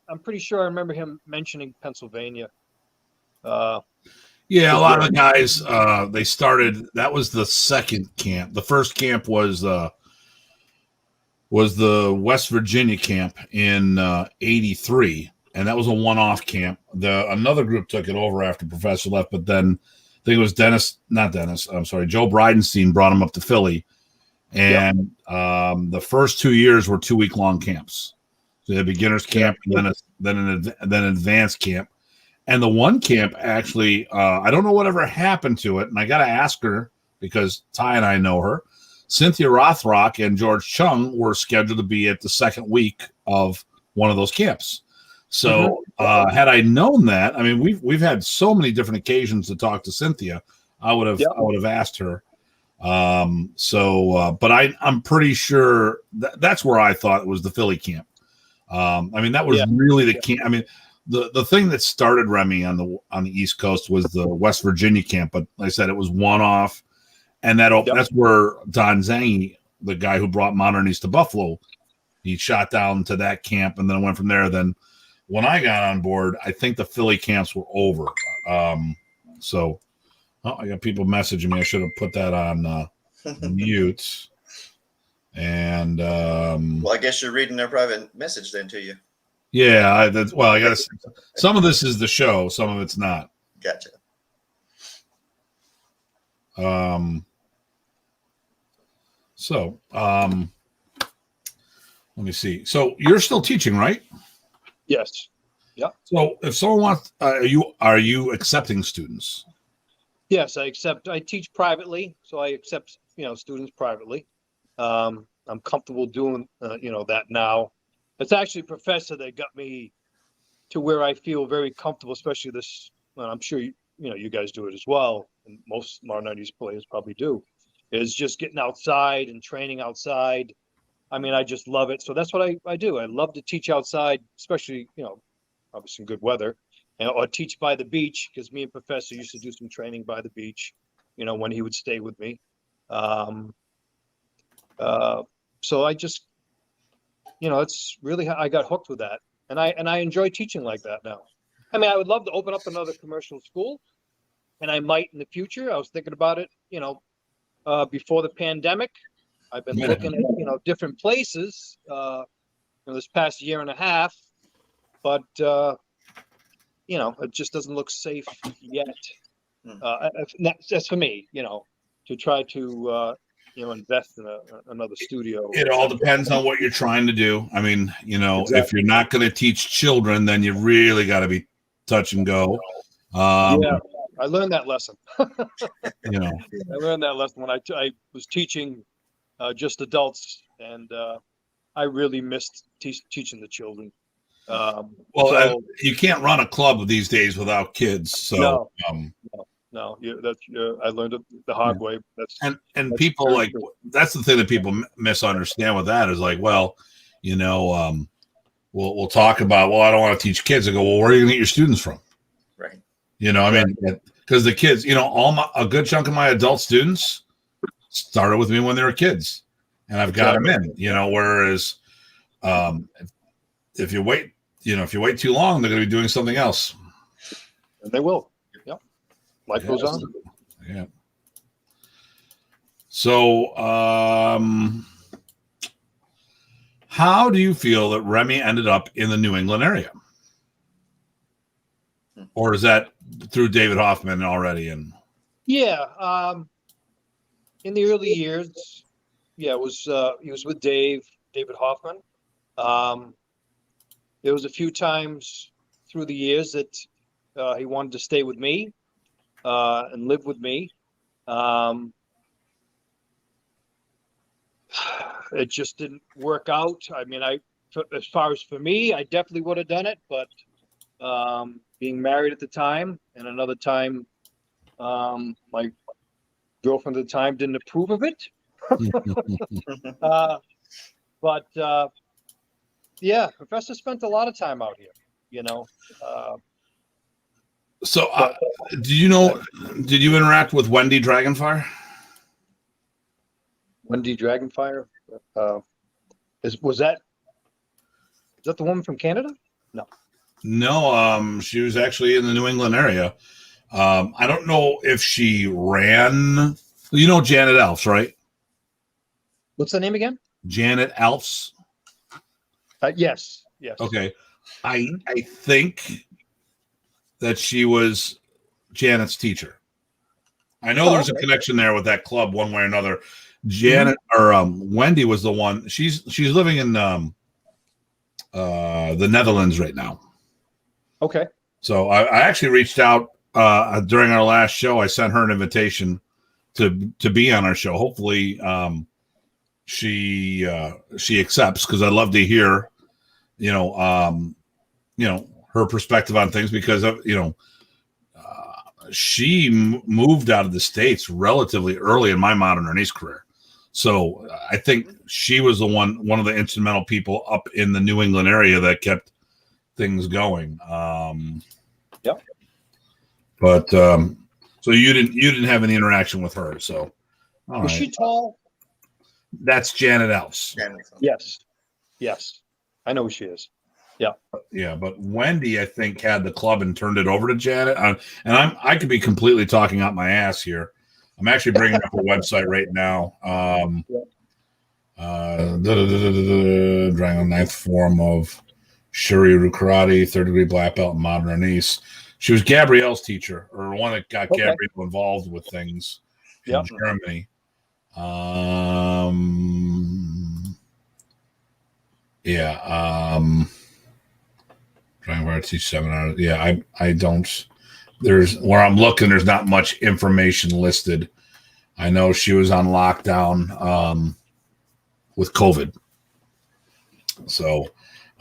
I'm pretty sure I remember him mentioning Pennsylvania. Yeah, a lot of the guys, they started. That was the second camp. The first camp was the West Virginia camp in '83, and that was a one-off camp. Another group took it over after Professor left, but then I think it was Joe Bridenstine brought him up to Philly, and the first 2 years were 2-week-long camps. So they had beginners camp, and then an advanced camp. And the one camp actually, I don't know whatever happened to it, and I got to ask her because Ty and I know her. Cynthia Rothrock and George Chung were scheduled to be at the second week of one of those camps. So had I known that, I mean, we've had so many different occasions to talk to Cynthia. I would have asked her. But I'm pretty sure that's where I thought it was the Philly camp. I mean, that was really the camp. I mean, the thing that started Remy on the East Coast was the West Virginia camp, but like I said, it was one off, and that's where Don Zangi, the guy who brought Modernies to Buffalo, he shot down to that camp, and then went from there. Then when I got on board, I think the Philly camps were over. I got people messaging me. I should have put that on mute. And well, I guess you're reading their private message then to you. Yeah, I got to. Some of this is the show, some of it's not. Gotcha. Let me see. So you're still teaching, right? Yes. Yeah. So if someone wants, are you accepting students? Yes, I teach privately, so I accept students privately. I'm comfortable doing that now. It's actually Professor that got me to where I feel very comfortable, especially this. Well, I'm sure you guys do it as well, and most Modernities players probably do. Is just getting outside and training outside. I mean, I just love it. So that's what I do. I love to teach outside, especially obviously in good weather, or teach by the beach, because me and Professor used to do some training by the beach. When he would stay with me. Um, so I just, it's really how I got hooked with that, and I enjoy teaching like that now. I mean, I would love to open up another commercial school, and I might in the future. I was thinking about it, before the pandemic. I've been looking at, different places, this past year and a half, but, it just doesn't look safe yet. That's for me, to try to, invest in another studio. It all depends on what you're trying to do. I mean, Exactly. if you're not going to teach children, then you really got to be touch and go. Yeah, I learned that lesson. I learned that lesson when I was teaching just adults, and I really missed teaching the children. You can't run a club these days without kids. So no, I learned it the hard way. And people like true. That's the thing that people misunderstand with that is like, well, we'll talk about, well, I don't want to teach kids. I go, well, where are you going to get your students from? Right. I mean, because the kids, a good chunk of my adult students started with me when they were kids, and I've got them in. Whereas if you wait, if you wait too long, they're going to be doing something else. And they will. Yep. Life goes on. Yeah. So, how do you feel that Remy ended up in the New England area? Or is that through David Hoffman already? Yeah. In the early years, it was he was with David Hoffman. There was a few times through the years that he wanted to stay with me and live with me. It just didn't work out. I mean, as far as for me, I definitely would have done it, but being married at the time, and another time, my girlfriend at the time didn't approve of it. Yeah, Professor spent a lot of time out here, did you interact with Wendy Dragonfire? Wendy Dragonfire? Is that the woman from Canada? No. No, she was actually in the New England area. I don't know if she ran. Janet Alfs, right? What's the name again? Janet Alfs. Yes. Okay. I think that she was Janet's teacher. I know there's a connection there with that club one way or another. Janet or Wendy was the one. She's living in the Netherlands right now. Okay. So I actually reached out during our last show. I sent her an invitation to be on our show. Hopefully she accepts, because I'd love to hear her perspective on things, because she moved out of the States relatively early in my modern Arnis career. So I think she was one of the instrumental people up in the New England area that kept things going. Yep. But so you didn't have any interaction with her. So was she tall? That's Janet Alfs. Yes. I know who she is. Yeah. Yeah, but Wendy, I think, had the club and turned it over to Janet. And I could be completely talking out my ass here. I'm actually bringing up her website right now. Drawing on ninth form of Shuri Karate, 3rd degree black belt in modern Arnis. She was Gabrielle's teacher, or one that got Gabrielle involved with things in Germany. Trying to teach seminars. Yeah, I don't. There's where I'm looking. There's not much information listed. I know she was on lockdown with COVID. So,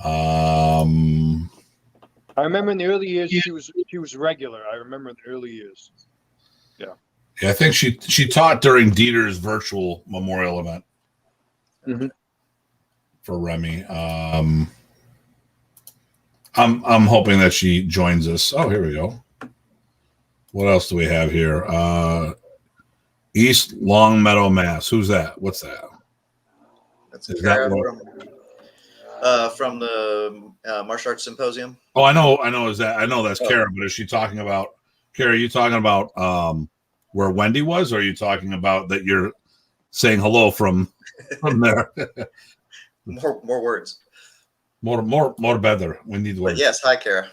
I remember in the early years she was regular. I remember in the early years. Yeah, I think she taught during Dieter's virtual memorial event for Remy. I'm hoping that she joins us. Oh, here we go. What else do we have here? East Longmeadow, Mass. Who's that? What's that? That's Is Kara that from the Martial Arts Symposium. Oh, I know. Is that? I know that's Oh. Kara, but is she talking about Kara? Are you talking about where Wendy was, or are you talking about that you're saying hello from there? More words. More better. We need But words. yes, hi, Kara.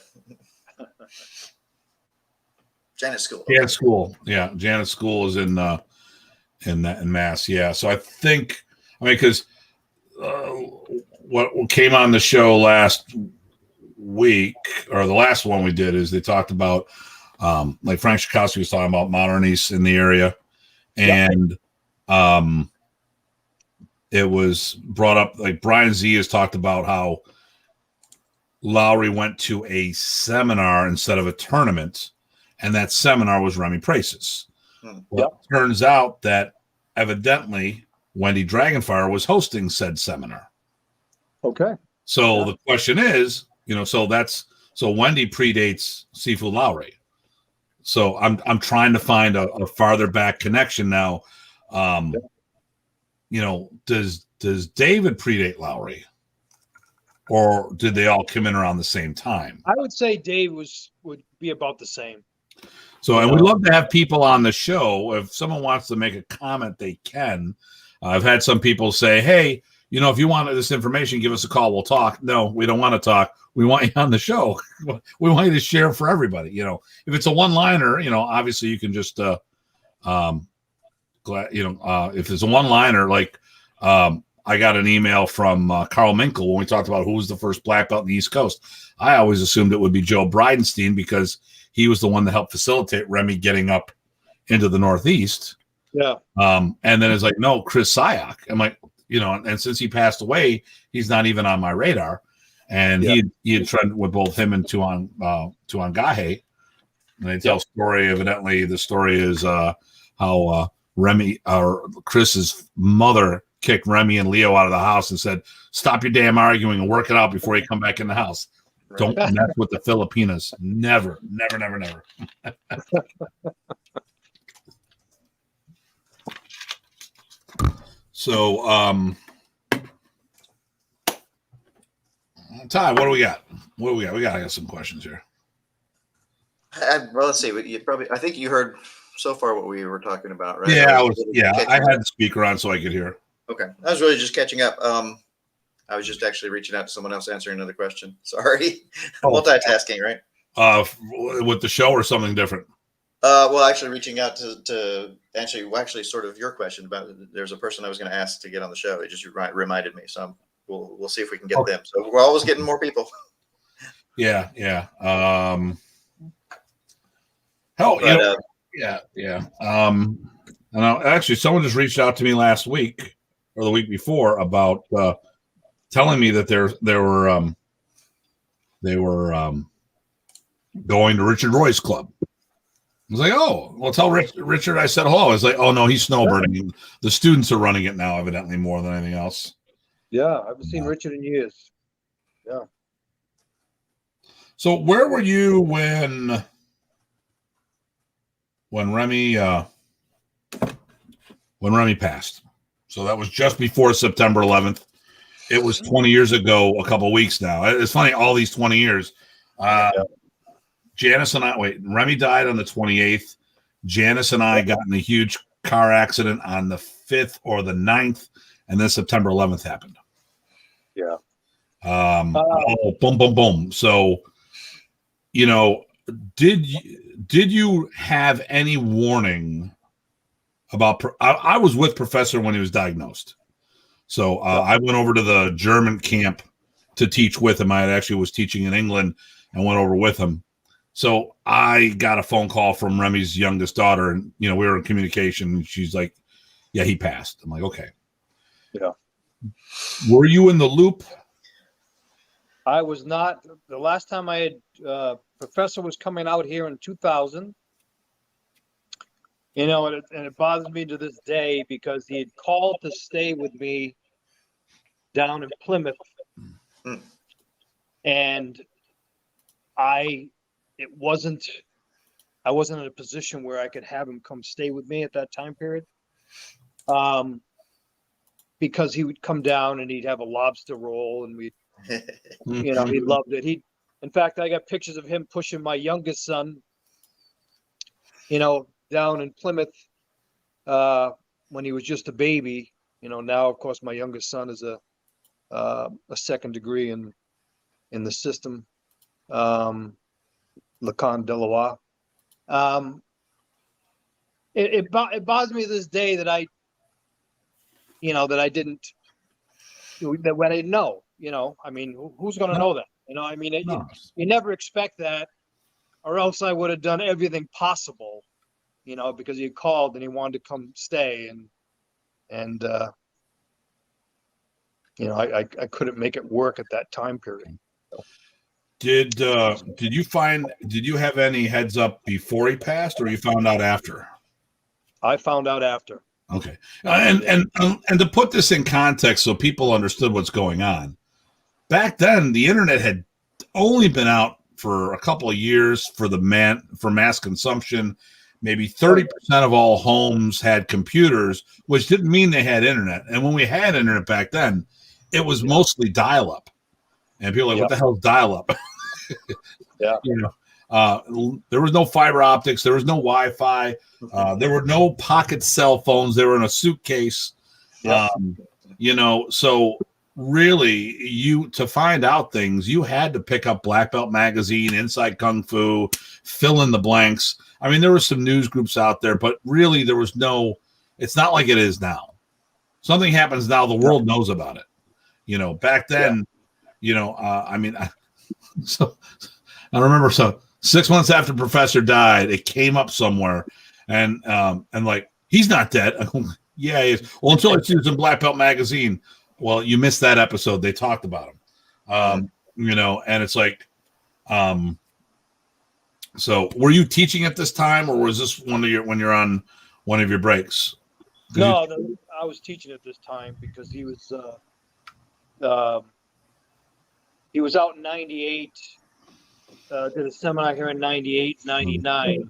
Janet School. Janet School. Yeah, Janet School is in Mass. Yeah. So I think, because what came on the show last week, or the last one we did, is they talked about like Frank Schakowsky was talking about Arnis in the area, and it was brought up, like Brian Z has talked about how Lowry went to a seminar instead of a tournament, and that seminar was Remy Presas. Well, it turns out that evidently Wendy Dragonfire was hosting said seminar. Okay. So the question is, so Wendy predates Seafood Lowry. So I'm trying to find a farther back connection now. Does David predate Lowry, or did they all come in around the same time? I would say Dave would be about the same. So, and we'd love to have people on the show. If someone wants to make a comment, they can. I've had some people say, hey, if you want this information, give us a call. We'll talk. No, we don't want to talk. We want you on the show. We want you to share for everybody. If it's a one-liner, obviously you can just, if it's a one-liner, like I got an email from Carl Minkel when we talked about who was the first black belt in the East Coast. I always assumed it would be Joe Bridenstine because he was the one that helped facilitate Remy getting up into the Northeast. Yeah. And then it's like, no, Chris Syak. I'm like, and since he passed away, he's not even on my radar. And he had trained with both him and Tuan Gahe. And they tell a story. Evidently, the story is how Remy, or Chris's mother, kicked Remy and Leo out of the house and said, "Stop your damn arguing and work it out before you come back in the house. Right. Don't mess with the Filipinas. Never, never, never, never." So, Ty, what do we got? We got some questions here. Well, let's see. I think you heard so far what we were talking about, right? Yeah, I had the speaker on so I could hear. Okay, I was really just catching up. I was just actually reaching out to someone else answering another question. Sorry, multitasking, right? With the show or something different? Well, actually reaching out to actually sort of your question about there's a person I was going to ask to get on the show. It just reminded me, so we'll see if we can get them. So we're always getting more people. Yeah. And actually, someone just reached out to me last week or the week before about telling me that they were going to Richard Roy's club. I was like, oh, well, tell Richard I said hello. I was like, oh, no, he's snowbirding. The students are running it now, evidently, more than anything else. Yeah, I haven't seen Richard in years. Yeah. So where were you when Remy passed? So that was just before September 11th. It was 20 years ago, a couple of weeks now. It's funny, all these 20 years. Janice and Remy died on the 28th. Janice and I got in a huge car accident on the 5th or the 9th, and then September 11th happened. Yeah. Boom, boom, boom. So, did you have any warning about? I was with Professor when he was diagnosed. So I went over to the German camp to teach with him. I actually was teaching in England and went over with him. So I got a phone call from Remy's youngest daughter, and we were in communication. And she's like, "Yeah, he passed." I'm like, "Okay." Yeah. Were you in the loop? I was not. The last time I had Professor was coming out here in 2000. And it bothers me to this day because he had called to stay with me down in Plymouth, and it wasn't I wasn't in a position where I could have him come stay with me at that time period. Because he would come down and he'd have a lobster roll and we'd, you know, he loved it. In fact, I got pictures of him pushing my youngest son, you know, down in Plymouth, when he was just a baby. You know, now of course my youngest son is a second degree in the system, Lacan Delois. It bothers me to this day that I didn't know, you know, I mean, who's going to know that? You know, I mean, you never expect that, or else I would have done everything possible, you know, because he called and he wanted to come stay and you know, I couldn't make it work at that time period. So. Did you have any heads up before he passed, or you found out after? I found out after. Okay. And to put this in context so people understood what's going on, back then the internet had only been out for a couple of years for mass consumption. Maybe 30% of all homes had computers, which didn't mean they had internet. And when we had internet back then, it was mostly dial-up. And people were like, what the hell is dial-up? Yeah. You know, there was no fiber optics. There was no Wi-Fi. There were no pocket cell phones. They were in a suitcase. Yeah. You know, so really, to find out things, you had to pick up Black Belt Magazine, Inside Kung Fu, fill in the blanks. I mean, there were some news groups out there, but really there was it's not like it is now. Something happens now, the world knows about it. You know, back then, you know, I mean, so I remember 6 months after Professor died, it came up somewhere, and like, he's not dead. Yeah, he is. Well, until I see it in Black Belt Magazine. Well, you missed that episode. They talked about him. You know, and it's like, so were you teaching at this time, or was this when you're on one of your breaks? No, I was teaching at this time because he was out in 98. Did a seminar here in 98, 99.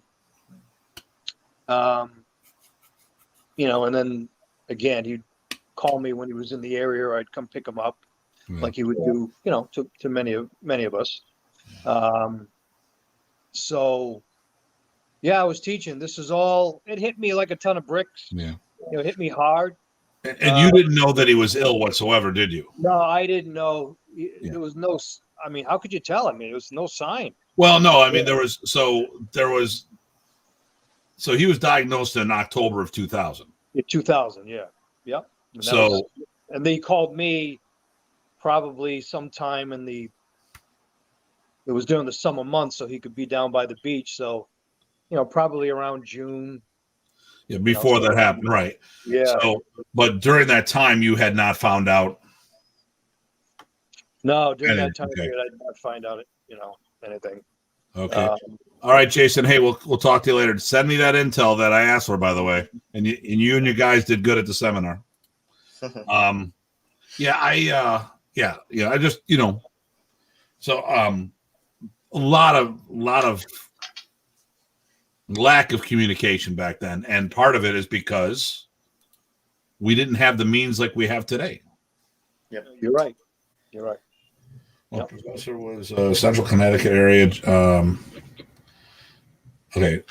You know, and then again, he'd call me when he was in the area, or I'd come pick him up, like he would do, you know, to many of us. So, yeah, I was teaching. This is all. It hit me like a ton of bricks. Yeah, you know, it hit me hard. And you didn't know that he was ill whatsoever, did you? No, I didn't know. There was no. I mean, how could you tell? I mean, there was no sign. Well, no, I mean, so he was diagnosed in October of 2000. In 2000, yeah. Yep. And they called me probably sometime it was during the summer months, so he could be down by the beach. So, you know, probably around June. Yeah, before that happened, right. Yeah. So, but during that time, you had not found out. No, during that time period, I did not find out, you know, anything. Okay. All right, Jason. Hey, we'll talk to you later. Send me that intel that I asked for, by the way. And you and your guys did good at the seminar. I just, you know, so a lot of lack of communication back then, and part of it is because we didn't have the means like we have today. Yep, you're right. Well, Professor was Central Connecticut area. Okay.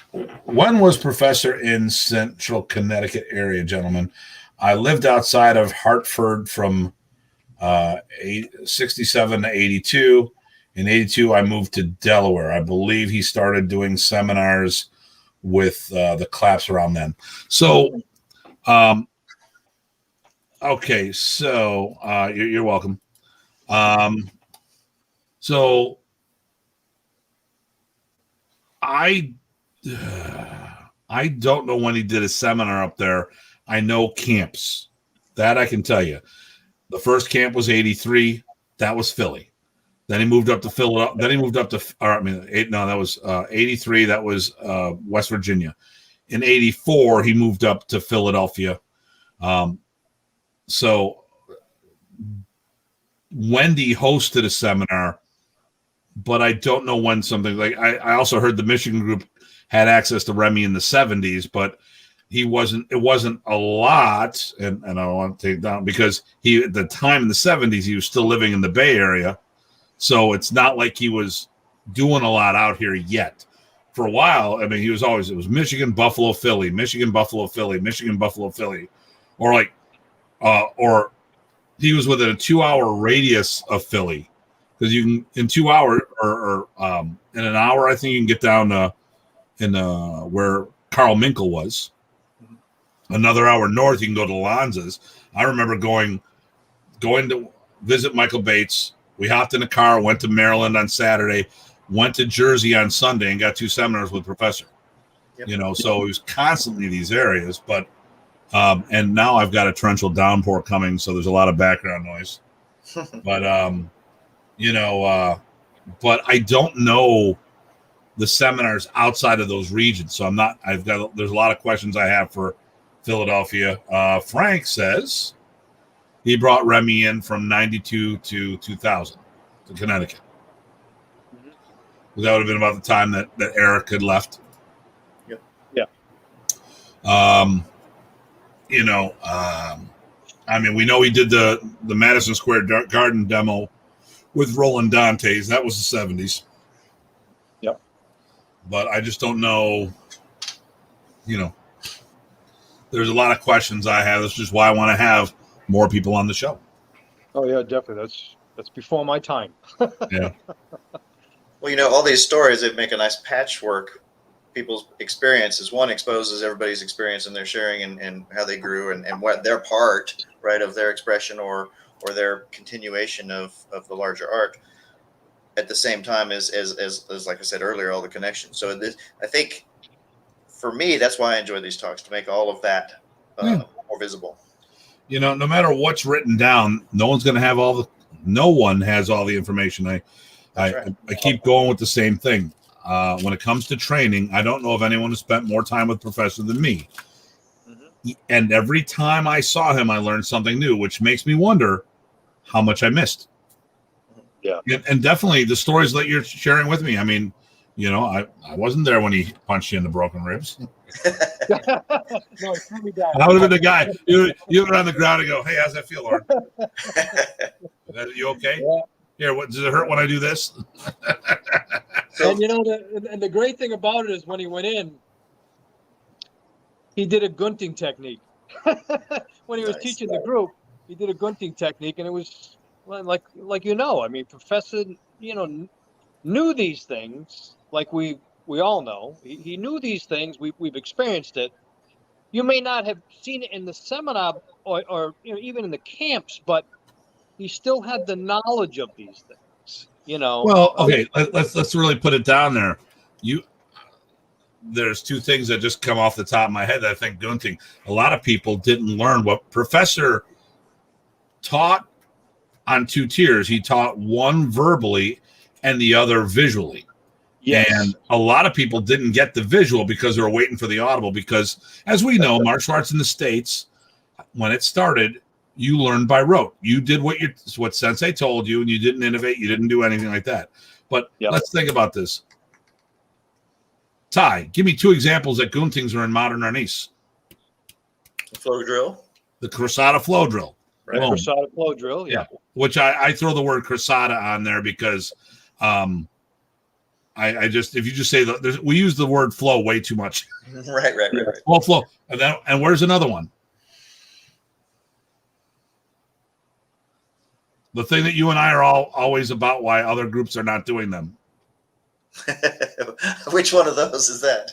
When was Professor in Central Connecticut area, gentlemen? I lived outside of Hartford from 67 to 82. In 82, I moved to Delaware. I believe he started doing seminars with the claps around then. So, okay. So you're welcome. So I don't know when he did a seminar up there. I know camps. That I can tell you. The first camp was 83. That was Philly. Then he moved up to Philadelphia. Then he moved up to, that was 83. That was West Virginia. In 84, he moved up to Philadelphia. So Wendy hosted a seminar, but I don't know when something like I also heard the Michigan group had access to Remy in the 70s, but it wasn't a lot. And I don't want to take it down because at the time in the 70s, he was still living in the Bay Area. So it's not like he was doing a lot out here yet. For a while, I mean, it was Michigan, Buffalo, Philly, Michigan, Buffalo, Philly, Michigan, Buffalo, Philly, or he was within a 2-hour radius of Philly, because you can in 2 hours or in an hour, I think you can get down to where Carl Minkle was. Another hour north, you can go to Lanza's. I remember going to visit Michael Bates. We hopped in a car, went to Maryland on Saturday, went to Jersey on Sunday, and got 2 seminars with Professor. Yep. So he was constantly in these areas. But and now I've got a torrential downpour coming, so there's a lot of background noise. But but I don't know the seminars outside of those regions. So there's a lot of questions I have for Philadelphia. Frank says he brought Remy in from 92 to 2000 to Connecticut. That would have been about the time that Eric had left. Yep. Yeah. I mean, we know he did the Madison Square Garden demo with Roland Dantes. That was the 70s. Yep. But I just don't know, there's a lot of questions I have. That's just why I want to have more people on the show. Oh yeah, definitely. That's before my time. Yeah. Well, all these stories, they make a nice patchwork. People's experiences. One exposes everybody's experience and their sharing and how they grew and what their part, right, of their expression or their continuation of the larger arc. At the same time as like I said earlier, all the connections. So I think for me, that's why I enjoy these talks, to make all of that more visible. No matter what's written down, no one has all the information. I keep going with the same thing. When it comes to training, I don't know if anyone has spent more time with Professor than me. Mm-hmm. And every time I saw him, I learned something new, which makes me wonder how much I missed. Yeah. And definitely the stories that you're sharing with me. I mean, I wasn't there when he punched you in the broken ribs. No, it threw me down. I would have been the guy. You were on the ground and go, "Hey, how's that feel, Lorne? You okay? Yeah. Here, what does it hurt when I do this?" And the great thing about it is when he went in, he did a gunting technique. When he was teaching the group, he did a gunting technique, and it was like I mean, Professor, knew these things like we all know. He knew these things. We've experienced it. You may not have seen it in the seminar or even in the camps, but he still had the knowledge of these things. Well, okay, let's really put it down there. There's 2 things that just come off the top of my head that I think gunting. A lot of people didn't learn what Professor taught on 2 tiers. He taught one verbally and the other visually. Yes. And a lot of people didn't get the visual because they were waiting for the audible. Because, as we know, martial arts in the States, when it started, you learned by rote. You did what Sensei told you, and you didn't innovate. You didn't do anything like that. But Let's think about this. Ty, give me 2 examples that guntings are in modern Arnis. The flow drill. The Cruzada flow drill. Right. Cruzada flow drill, yeah. Which I throw the word Cruzada on there because I just, if you just say we use the word flow way too much. Right. Well, flow. And where's another one? The thing that you and I are always about why other groups are not doing them. Which one of those is that?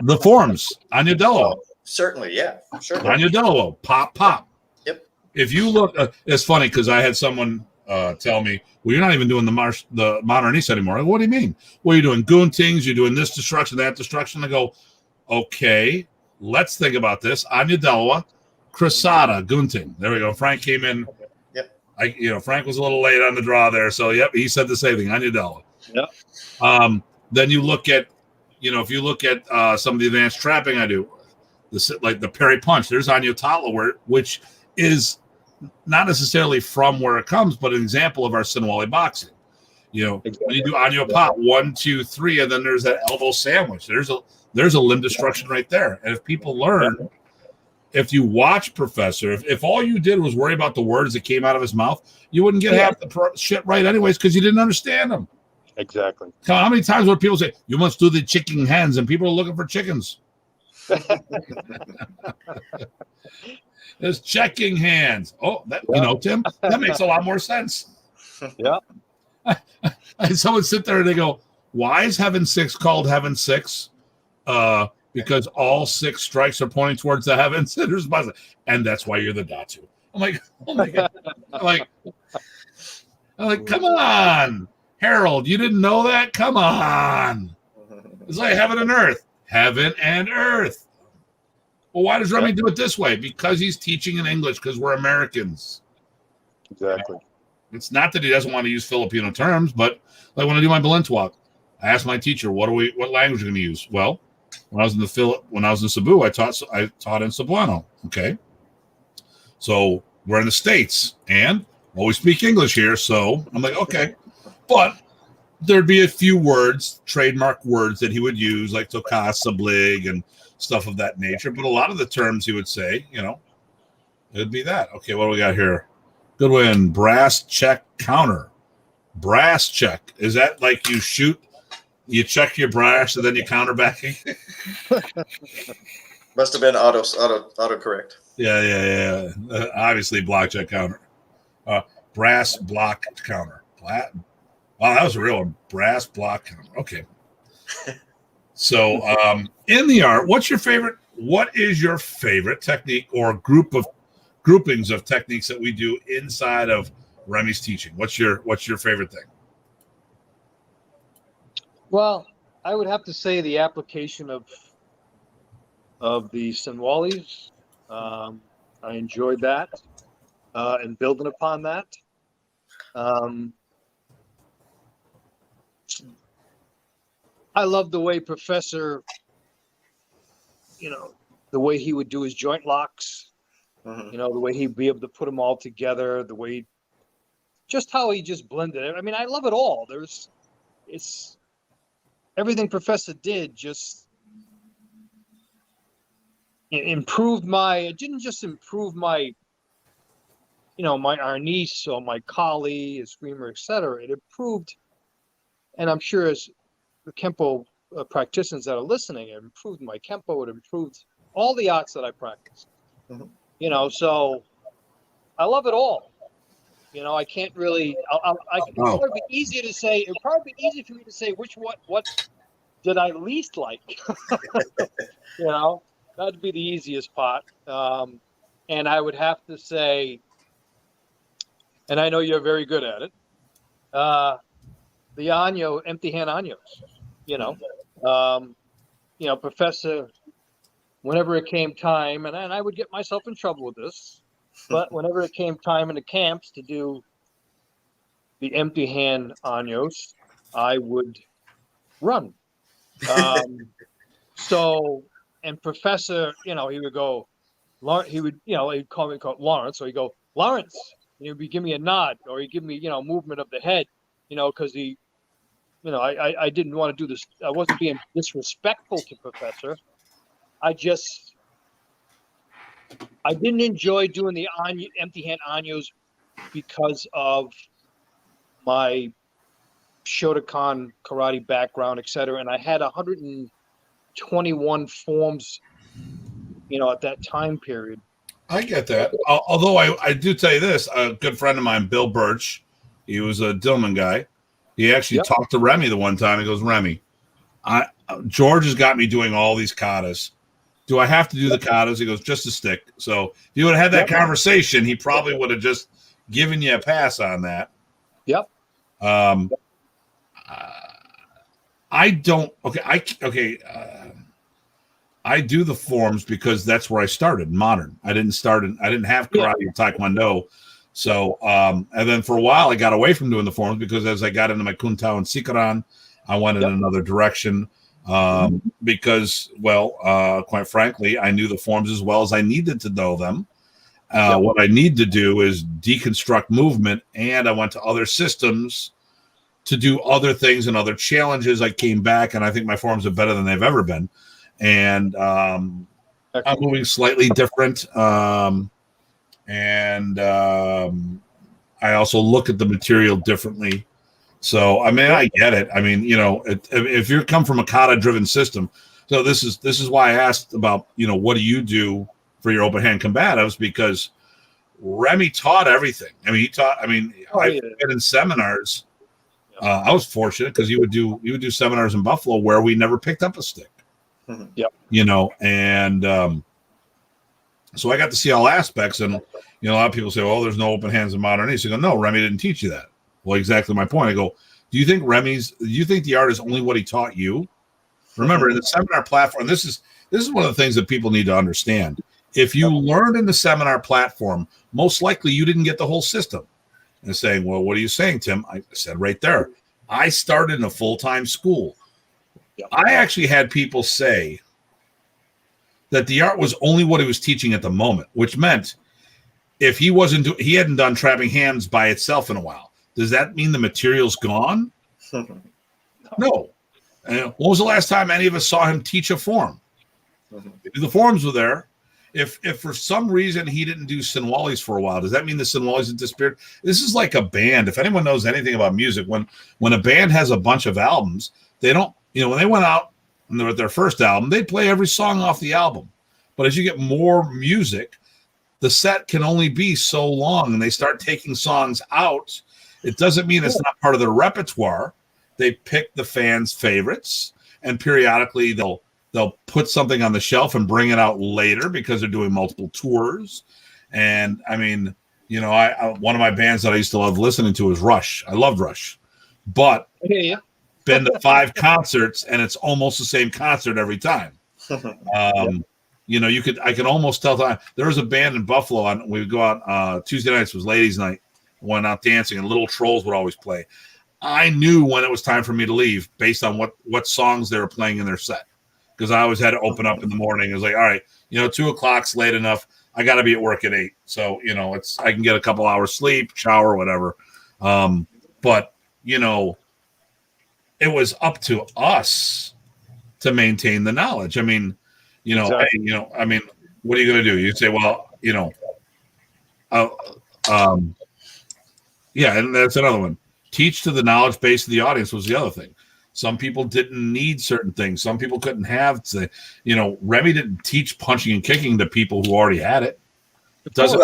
The forms. Anya Dello. Certainly, yeah. Sure. Anya Dello. Pop. Yep. If you look, it's funny because I had someone tell me, well, you're not even doing the modern Arnis anymore. What do you mean? Well, you're doing guntings, you're doing this destruction, that destruction. I go, okay, let's think about this. Anya Dello, Cruzada, gunting. There we go. Frank came in. Frank was a little late on the draw there, so he said the same thing. Anya Dello. Yep. Then you look at, if you look at some of the advanced trapping I do, like the Perry Punch. There's Anya Tatla, which is not necessarily from where it comes, but an example of our Sinwali boxing. When you do on your pop, 1, 2, 3, and then there's that elbow sandwich. There's a limb destruction right there. And if people learn, if you watch Professor, if all you did was worry about the words that came out of his mouth, you wouldn't get half the shit right anyways because you didn't understand them. Exactly. How many times would people say, you must do the chicken hands, and people are looking for chickens? There's checking hands. Oh, Tim, that makes a lot more sense. Yeah. Someone sit there and they go, why is Heaven 6 called Heaven 6? Because all 6 strikes are pointing towards the heavens. And that's why you're the Datu. I'm like, oh my God. I'm like, come on, Harold, you didn't know that? Come on. It's like heaven and earth. Heaven and earth. Well, why does Remy do it this way? Because he's teaching in English, because we're Americans. Exactly. It's not that he doesn't want to use Filipino terms, but like when I do my Balintawak, I asked my teacher, what language are we going to use? Well, when I was in Cebu, I taught in Cebuano. Okay. So we're in the States, and we speak English here. So I'm like, okay. But there'd be a few words, trademark words that he would use, like tokasa, blig, and stuff of that nature. But a lot of the terms he would say, it'd be that. Okay, what do we got here? Good win. Brass check counter. Brass check. Is that like you check your brass and then you counter back? Must have been auto correct. Yeah. Obviously, block check counter. Brass block counter. Wow, that was a real one. Brass block counter. Okay. So, in the art, what is your favorite technique or groupings of techniques that we do inside of Remy's teaching? What's your favorite thing? Well, I would have to say the application of the Senwalis. I enjoyed that, and building upon that. I love the way Professor, the way he would do his joint locks, the way he'd be able to put them all together, the way, just how he just blended it. I mean, I love it all. It's everything Professor did just it didn't just improve my, my Arnis or my Kali, his Screamer, etc. It improved, and I'm sure as the Kempo practitioners that are listening, it improved my Kempo, it improved all the arts that I practice. So I love it all. I can't really, it'd probably be easier to say, it would probably be easier for me to say what did I least like? That'd be the easiest part. And I would have to say, and I know you're very good at it, the empty hand Anyos. Professor, whenever it came time, and I would get myself in trouble with this, but whenever it came time in the camps to do the empty hand Anyos, I would run. And Professor, he would go, he'd call me Lawrence, or he'd go, Lawrence, and he'd give me a nod, or he'd give me, movement of the head, because he, I didn't want to do this. I wasn't being disrespectful to Professor. I didn't enjoy doing the empty hand Anyos because of my Shotokan karate background, etc. And I had 121 forms, at that time period. I get that. Although I do tell you this, a good friend of mine, Bill Birch, he was a Dillman guy. He actually talked to Remy the one time. He goes, Remy, George has got me doing all these katas. Do I have to do the katas? He goes, just a stick. So if you would have had that conversation, he probably would have just given you a pass on that. Yep. I don't. I do the forms because that's where I started. Modern. I didn't have karate or taekwondo. So, and then for a while, I got away from doing the forms because as I got into my Kuntao and Sikaran, I went in another direction. Because, quite frankly, I knew the forms as well as I needed to know them. What I need to do is deconstruct movement, and I went to other systems to do other things and other challenges. I came back, and I think my forms are better than they've ever been. And I'm moving slightly different. I also look at the material differently. So, I mean, I get it. I mean, you know, if you come from a kata-driven system, so this is why I asked about, you know, what do you do for your open hand combatives? Because Remy taught everything. I mean, I've been in seminars. I was fortunate because he would do seminars in Buffalo where we never picked up a stick. Yep. You know, and so I got to see all aspects. And you know, a lot of people say, "Oh, there's no open hands in modern East." I go, "No, Remy didn't teach you that." Well, exactly my point. I go, Do you think the art is only what he taught you? Remember, in the seminar platform, this is one of the things that people need to understand. If you learned in the seminar platform, most likely you didn't get the whole system. And saying, well, what are you saying, Tim? I said right there, I started in a full-time school. I actually had people say that the art was only what he was teaching at the moment, which meant if he hadn't done trapping hands by itself in a while, does that mean the material's gone? No. When was the last time any of us saw him teach a form? The forms were there. If for some reason he didn't do Sinwalis for a while, does that mean the Sinwalis have disappeared? This is like a band. If anyone knows anything about music, when a band has a bunch of albums, they don't, when they went out with their first album, they'd play every song off the album. But as you get more music, the set can only be so long, and they start taking songs out. It doesn't mean it's not part of their repertoire. They pick the fans' favorites, and periodically they'll put something on the shelf and bring it out later because they're doing multiple tours. And I mean, one of my bands that I used to love listening to was Rush. I loved Rush, but been to 5 concerts and it's almost the same concert every time. I can almost tell time. There was a band in Buffalo we would go out Tuesday nights was ladies' night, went out dancing, and Little Trolls would always play. I knew when it was time for me to leave based on what songs they were playing in their set. Because I always had to open up in the morning. It was like, all right, 2 o'clock's late enough. I got to be at work at 8. So, I can get a couple hours sleep, shower, whatever. But, it was up to us to maintain the knowledge. I mean, Exactly. hey, what are you going to do? You say, well, yeah, and that's another one. Teach to the knowledge base of the audience was the other thing. Some people didn't need certain things. Some people couldn't have to, Remy didn't teach punching and kicking to people who already had it. It doesn't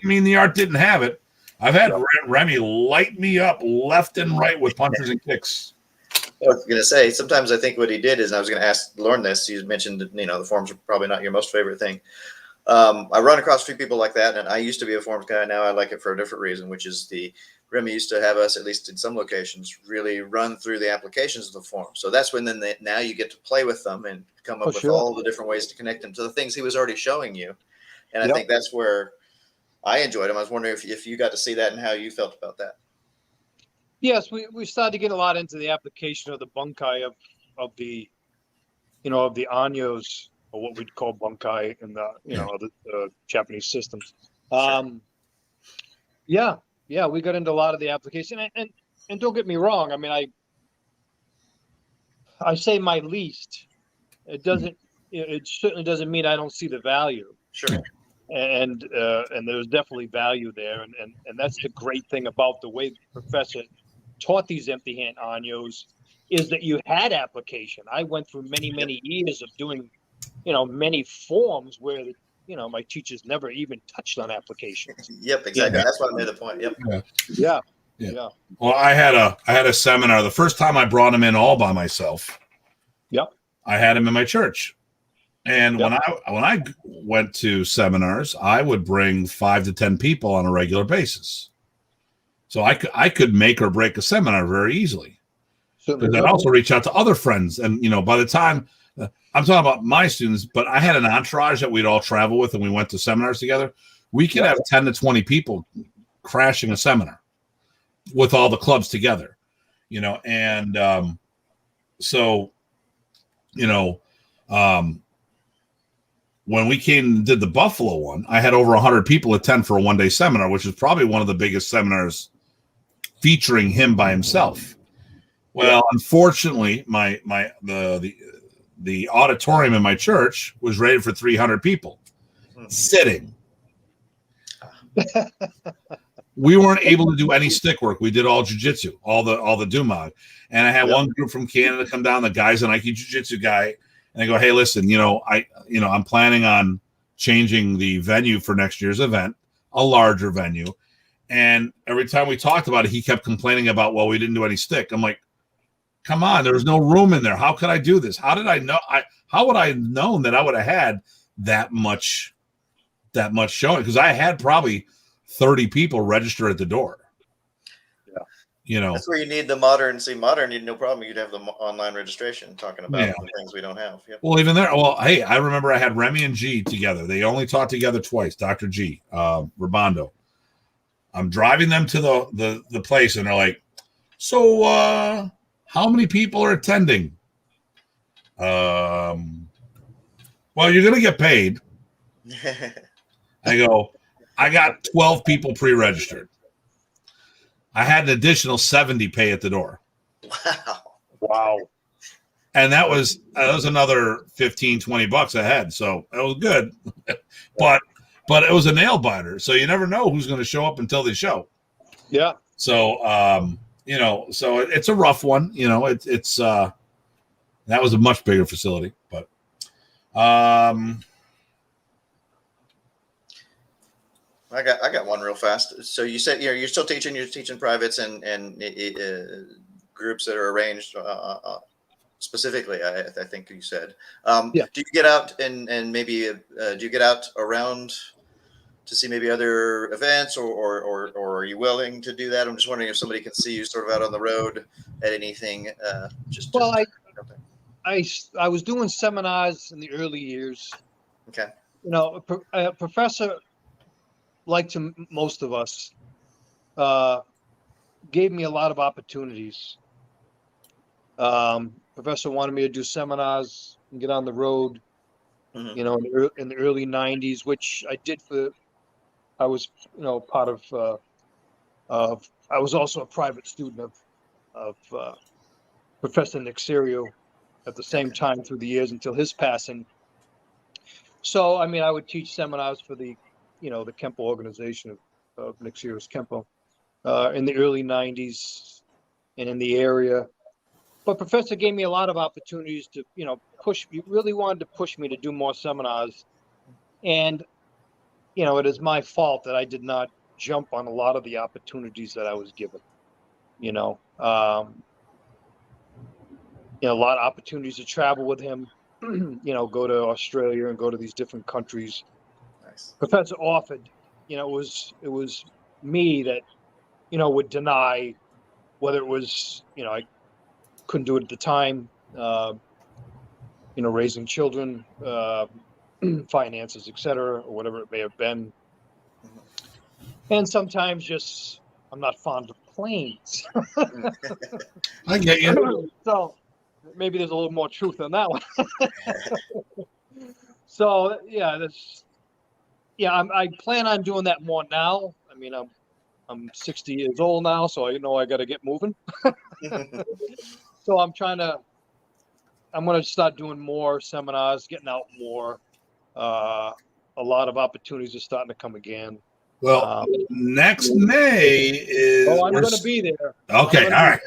mean the art didn't have it. I've had Remy light me up left and right with punches and kicks. I was going to say, sometimes I think what he did is, and I was going to ask Lorne this, you mentioned that, the forms are probably not your most favorite thing. I run across a few people like that, and I used to be a forms guy. Now I like it for a different reason, which is Remy used to have us, at least in some locations, really run through the applications of the form. So that's when now you get to play with them and come up with all the different ways to connect them to the things he was already showing you. And I think that's where I enjoyed him. I was wondering if you got to see that and how you felt about that. Yes, we started to get a lot into the application of the bunkai of the anyos, or what we'd call bunkai in the Japanese systems. Yeah, we got into a lot of the application, and don't get me wrong. I mean, I say my least. It certainly doesn't mean I don't see the value. Sure. And there's definitely value there, and that's the great thing about the way the professor taught these empty hand anyos, is that you had application. I went through many years of doing, many forms where my teachers never even touched on applications. Yep, exactly. That's why I made the point. Yep. Yeah. Well, I had a seminar. The first time I brought him in all by myself. Yep. I had him in my church. And when I went to seminars, I would bring 5 to 10 people on a regular basis. So I could make or break a seminar very easily. Because I'd also reach out to other friends. And, by the time I'm talking about my students, but I had an entourage that we'd all travel with and we went to seminars together. We could have 10 to 20 people crashing a seminar with all the clubs together, and when we came and did the Buffalo one, I had over 100 people attend for a one-day seminar, which is probably one of the biggest seminars featuring him by himself. Well, unfortunately, the auditorium in my church was rated for 300 people sitting. We weren't able to do any stick work. We did all jiu-jitsu, all the Dumag. And I had one group from Canada come down, the guy's an Aikido jiu-jitsu guy, and I go, hey, listen, I'm planning on changing the venue for next year's event, a larger venue. And every time we talked about it, he kept complaining about, well, we didn't do any stick. I'm like, come on, there was no room in there. How could I do this? How did I know? How would I have known that I would have had that much showing? Because I had probably 30 people register at the door. That's where you need the modern. See, modern, you no problem. You'd have the online registration talking about the things we don't have. Yep. Well, even there. Well, hey, I remember I had Remy and G together. They only taught together twice. Dr. G, Rabondo. I'm driving them to the place, and they're like, "So, how many people are attending?" Well, you're gonna get paid. I go, I got 12 people pre-registered. I had an additional 70 pay at the door. Wow. And that was another $15-20 a head. So it was good. but it was a nail biter. So you never know who's going to show up until they show. Yeah. So so it's a rough one. It's that was a much bigger facility, but I got one real fast. So you said you're still teaching. You're teaching privates and groups that are arranged specifically. I think you said. Do you get out and maybe do you get out around to see maybe other events, or are you willing to do that? I'm just wondering if somebody can see you sort of out on the road at anything. I was doing seminars in the early years. Okay. A professor, like to most of us, gave me a lot of opportunities. Professor wanted me to do seminars and get on the road, in the early 90s, which I did I was, part of, I was also a private student of Professor Nick Serio at the same time through the years until his passing. So, I would teach seminars for the Kempo organization of Nick Serio's Kempo in the early 90s and in the area. But Professor gave me a lot of opportunities to, push. He really wanted to push me to do more seminars. And, it is my fault that I did not jump on a lot of the opportunities that I was given. A lot of opportunities to travel with him, go to Australia and go to these different countries. Nice. Professor offered, it was me that, would deny, whether it was, I couldn't do it at the time, raising children, finances, etc., or whatever it may have been. And sometimes just, I'm not fond of planes. I get you. So maybe there's a little more truth on that one. So I plan on doing that more now. I'm 60 years old now, so I got to get moving. So I'm going to start doing more seminars, getting out more. A lot of opportunities are starting to come again. Well, next May is. Oh, I'm going to be there. Okay, all right.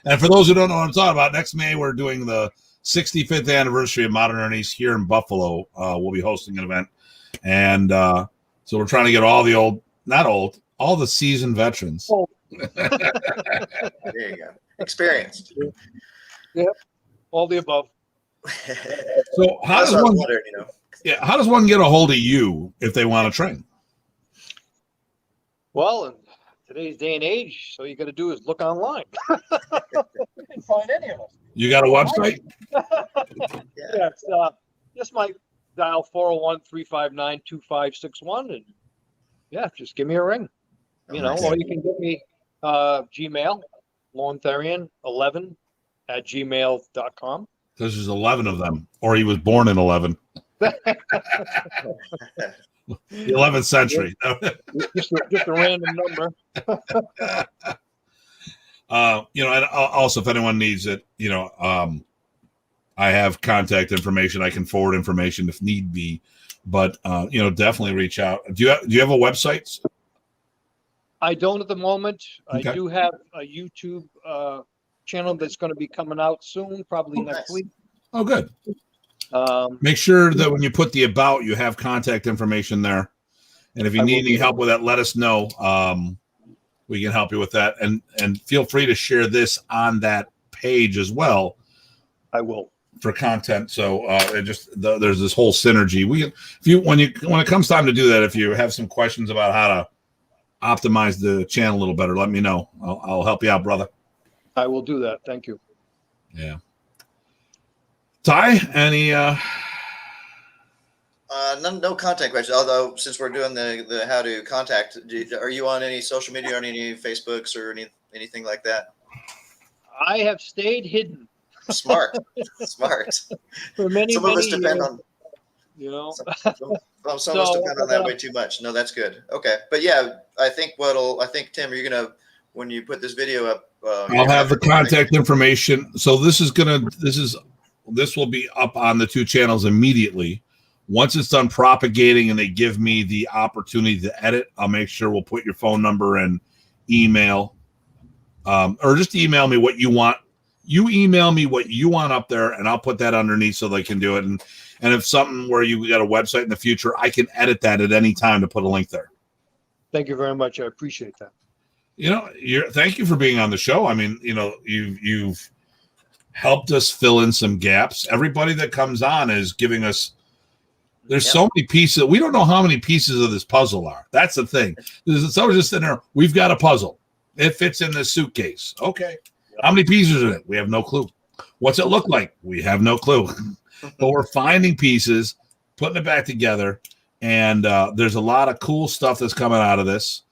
And for those who don't know what I'm talking about, next May we're doing the 65th anniversary of Modern Arnis here in Buffalo. We'll be hosting an event, and so we're trying to get all the seasoned veterans. Oh. There you go. Experienced. Yep. All the above. So how does one get a hold of you if they want to train? Well, in today's day and age, so you got to do is look online. You can find any of us. You got a website? Yeah, it's just my dial 401-359-2561, and just give me a ring. Or you can give me Gmail, Lorne Therrien 11 at gmail.com. Because there's 11 of them, or he was born in 11. The 11th century. Just a random number. And also if anyone needs it, I have contact information. I can forward information if need be, but definitely reach out. Do you have a website? I don't at the moment. Okay. I do have a YouTube channel that's going to be coming out soon, probably next week. Oh, good. Make sure that when you put the about, you have contact information there. And if you need any help with that, let us know. We can help you with that. And feel free to share this on that page as well. I will. For content. So there's this whole synergy. When it comes time to do that, if you have some questions about how to optimize the channel a little better, let me know. I'll help you out, brother. I will do that. Thank you. Yeah. Ty, any no contact questions. Although since we're doing the how to contact, are you on any social media, on any Facebooks or anything like that? I have stayed hidden. Smart. For many Some of us years, depend on. Some of us depend on that way too much. No, that's good. Okay, but yeah, I think Tim, you're gonna, when you put this video up, I'll have the contact information. So this will be up on the two channels immediately. Once it's done propagating and they give me the opportunity to edit, I'll make sure we'll put your phone number and email, or just email me what you want. You email me what you want up there, and I'll put that underneath so they can do it. And if something where you got a website in the future, I can edit that at any time to put a link there. Thank you very much. I appreciate that. Thank you for being on the show. I mean, you've helped us fill in some gaps. Everybody that comes on is giving us. There's so many pieces. We don't know how many pieces of this puzzle are. That's the thing. Someone's just sitting there. We've got a puzzle. It fits in this suitcase. Okay. How many pieces are in it? We have no clue. What's it look like? We have no clue. But we're finding pieces, putting it back together, and there's a lot of cool stuff that's coming out of this.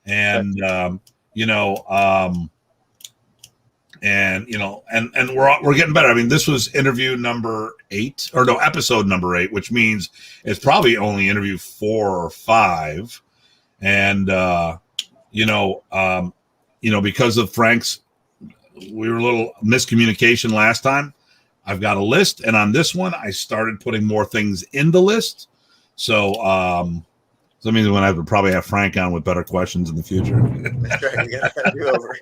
And we're getting better. I mean, this was interview number 8, episode number 8, which means it's probably only interview 4 or 5. And because of Frank's. We were a little miscommunication last time. I've got a list, and on this one, I started putting more things in the list. So that means when I would probably have Frank on with better questions in the future. That's right. We got to do over.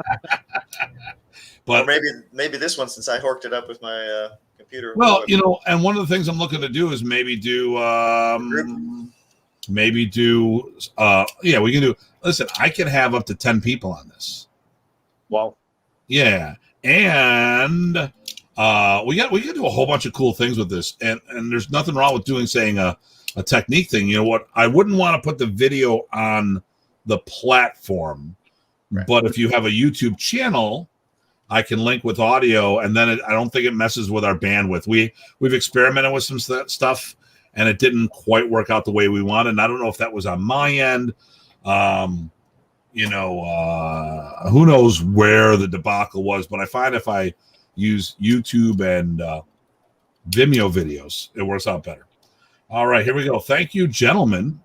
But or maybe this one, since I horked it up with my computer. Well, and one of the things I'm looking to do is maybe do. We can do. Listen, I can have up to 10 people on this. Wow. Yeah, and we can do a whole bunch of cool things with this, and there's nothing wrong with saying a technique thing. You know what? I wouldn't want to put the video on the platform, right. But if you have a YouTube channel, I can link with audio, and then I don't think it messes with our bandwidth. We've experimented with some stuff, and it didn't quite work out the way we wanted. And I don't know if that was on my end. Who knows where the debacle was, but I find if I use YouTube and Vimeo videos, it works out better. All right, here we go. Thank you, gentlemen.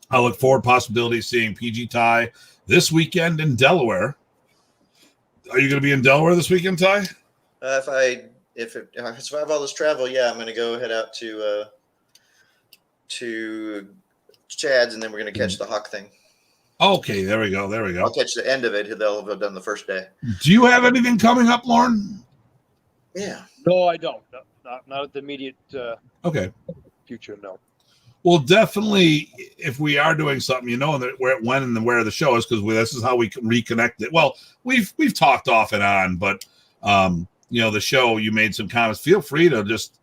I look forward to possibility of seeing PG Ty this weekend in Delaware. Are you going to be in Delaware this weekend, Ty? If I survive all this travel, yeah, I'm going to go head out to Chad's, and then we're going to catch the Hawk thing. Okay, there we go. I'll catch the end of it. They'll have done the first day. Do you have anything coming up, Lorne? Yeah. No, I don't. Not at the immediate future, no. Well, definitely, if we are doing something, when and where the show is, because this is how we can reconnect it. Well, we've talked off and on, but the show, you made some comments. Feel free to just,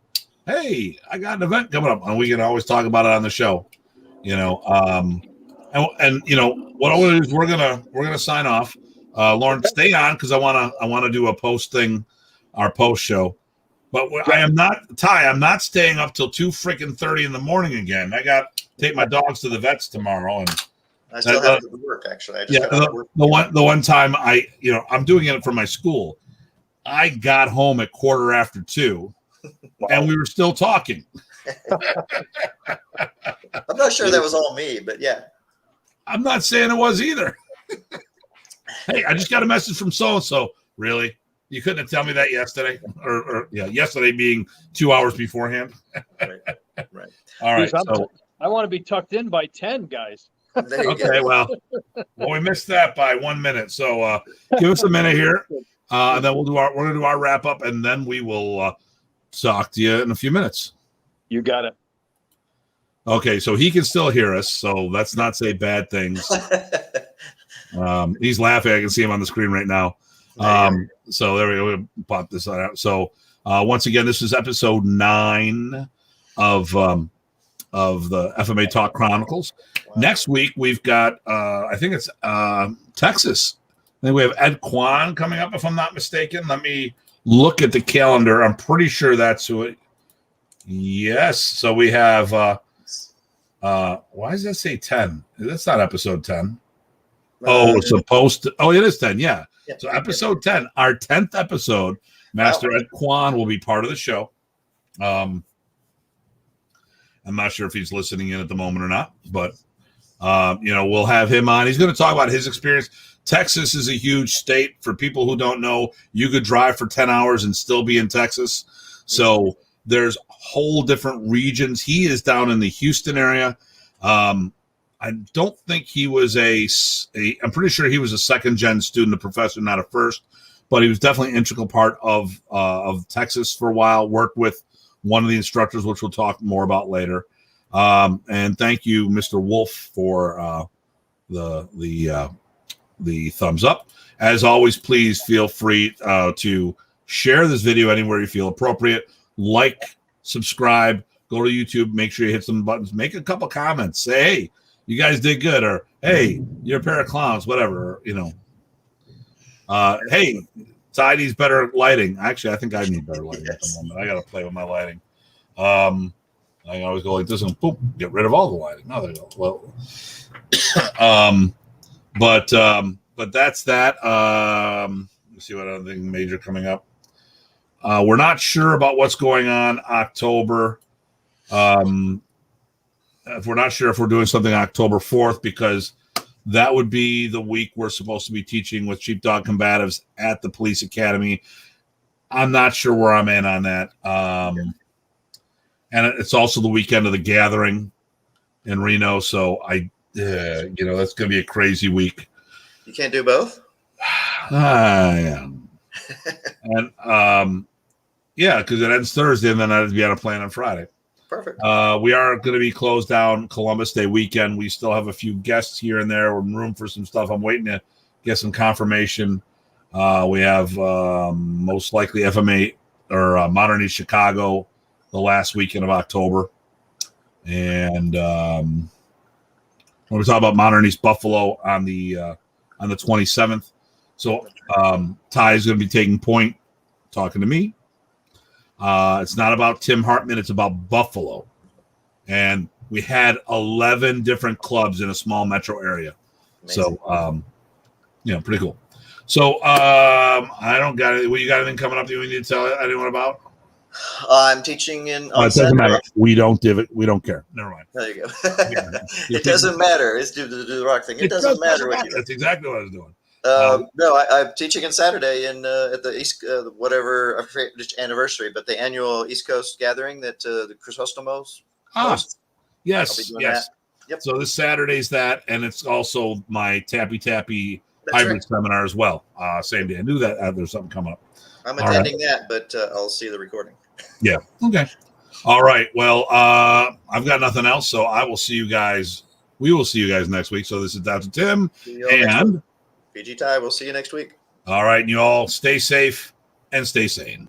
hey, I got an event coming up, and we can always talk about it on the show. And what I want to do is we're gonna sign off. Lorne, stay on because I wanna do a post thing, our post show. But I'm not staying up till 2:30 in the morning again. I got to take my dogs to the vets tomorrow, and I still have to work. Actually, the one time I'm doing it for my school. I got home at 2:15, and we were still talking. Oh, I'm not sure that was all me, but yeah. I'm not saying it was either. Hey, I just got a message from so-and-so. Really? You couldn't have told me that yesterday? Or yesterday being 2 hours beforehand. Right. All right. Jeez, I want to be tucked in by 10, guys. There you Okay, go. well, we missed that by 1 minute. So give us a minute here. And then we're gonna do our wrap up, and then we will talk to you in a few minutes. You got it. Okay, so he can still hear us, so let's not say bad things. He's laughing. I can see him on the screen right now. So there we go. We'll pop this out. So once again, this is episode 9 of the FMATalk Chronicles. Wow. Next week we've got I think it's Texas. I think we have Ed Kwan coming up, if I'm not mistaken. Let me look at the calendar. I'm pretty sure that's who it. Yes. So we have. Why does that say 10? That's not episode 10. Oh, it's supposed to. Oh, it is 10. Yeah. So episode 10, our 10th episode, Master Ed Kwan will be part of the show. I'm not sure if he's listening in at the moment or not, but we'll have him on. He's going to talk about his experience. Texas is a huge state. For people who don't know, you could drive for 10 hours and still be in Texas. So there's whole different regions. He is down in the Houston area. I don't think he was I'm pretty sure he was a second-gen student, a professor, not a first, but he was definitely an integral part of Texas for a while, worked with one of the instructors, which we'll talk more about later. And thank you, Mr. Wolf, for the thumbs up. As always, please feel free to share this video anywhere you feel appropriate. Like, subscribe, go to YouTube, make sure you hit some buttons, make a couple comments, say, hey, you guys did good, or hey, you're a pair of clowns, whatever, hey, Ty needs better lighting. Actually, I think I need better lighting at the moment. I got to play with my lighting. I always go like this and boom, get rid of all the lighting. Oh, there you go. Well, but that's that. Let's see what other thing major coming up. We're not sure about what's going on October. If we're not sure if we're doing something October 4th, because that would be the week we're supposed to be teaching with Sheepdog Combatives at the police academy. I'm not sure where I'm in on that. And it's also the weekend of the gathering in Reno. So that's going to be a crazy week. You can't do both? Yeah. And because it ends Thursday and then I'd be on a plane on Friday. Perfect. We are going to be closed down Columbus Day weekend. We still have a few guests here and there. We're in room for some stuff. I'm waiting to get some confirmation. We have most likely FMA or Modern East Chicago the last weekend of October. And when we talk about Modern East Buffalo on the 27th. So Ty is going to be taking point, talking to me. It's not about Tim Hartman. It's about Buffalo. And we had 11 different clubs in a small metro area. Amazing. So, pretty cool. So I don't got it. Well, you got anything coming up that you need to tell anyone about? I'm teaching on it doesn't Saturday. matter. We don't care. Never mind. There you go. It doesn't matter. It's do the rock thing. It doesn't matter what you do. That's exactly what I was doing. No, I'm teaching on Saturday in at the East, whatever, I forget which anniversary, but the annual East Coast gathering that the Chrysostomos hosts. Yes. That. Yep. So this Saturday's that, and it's also my Tappy hybrid seminar as well. Same day. I knew that there's something coming up. I'm attending that, but I'll see the recording. Yeah. Okay. All right. Well, I've got nothing else, so I will see you guys. We will see you guys next week. So this is Dr. Tim and PG Ty. We'll see you next week. All right. And you all stay safe and stay sane.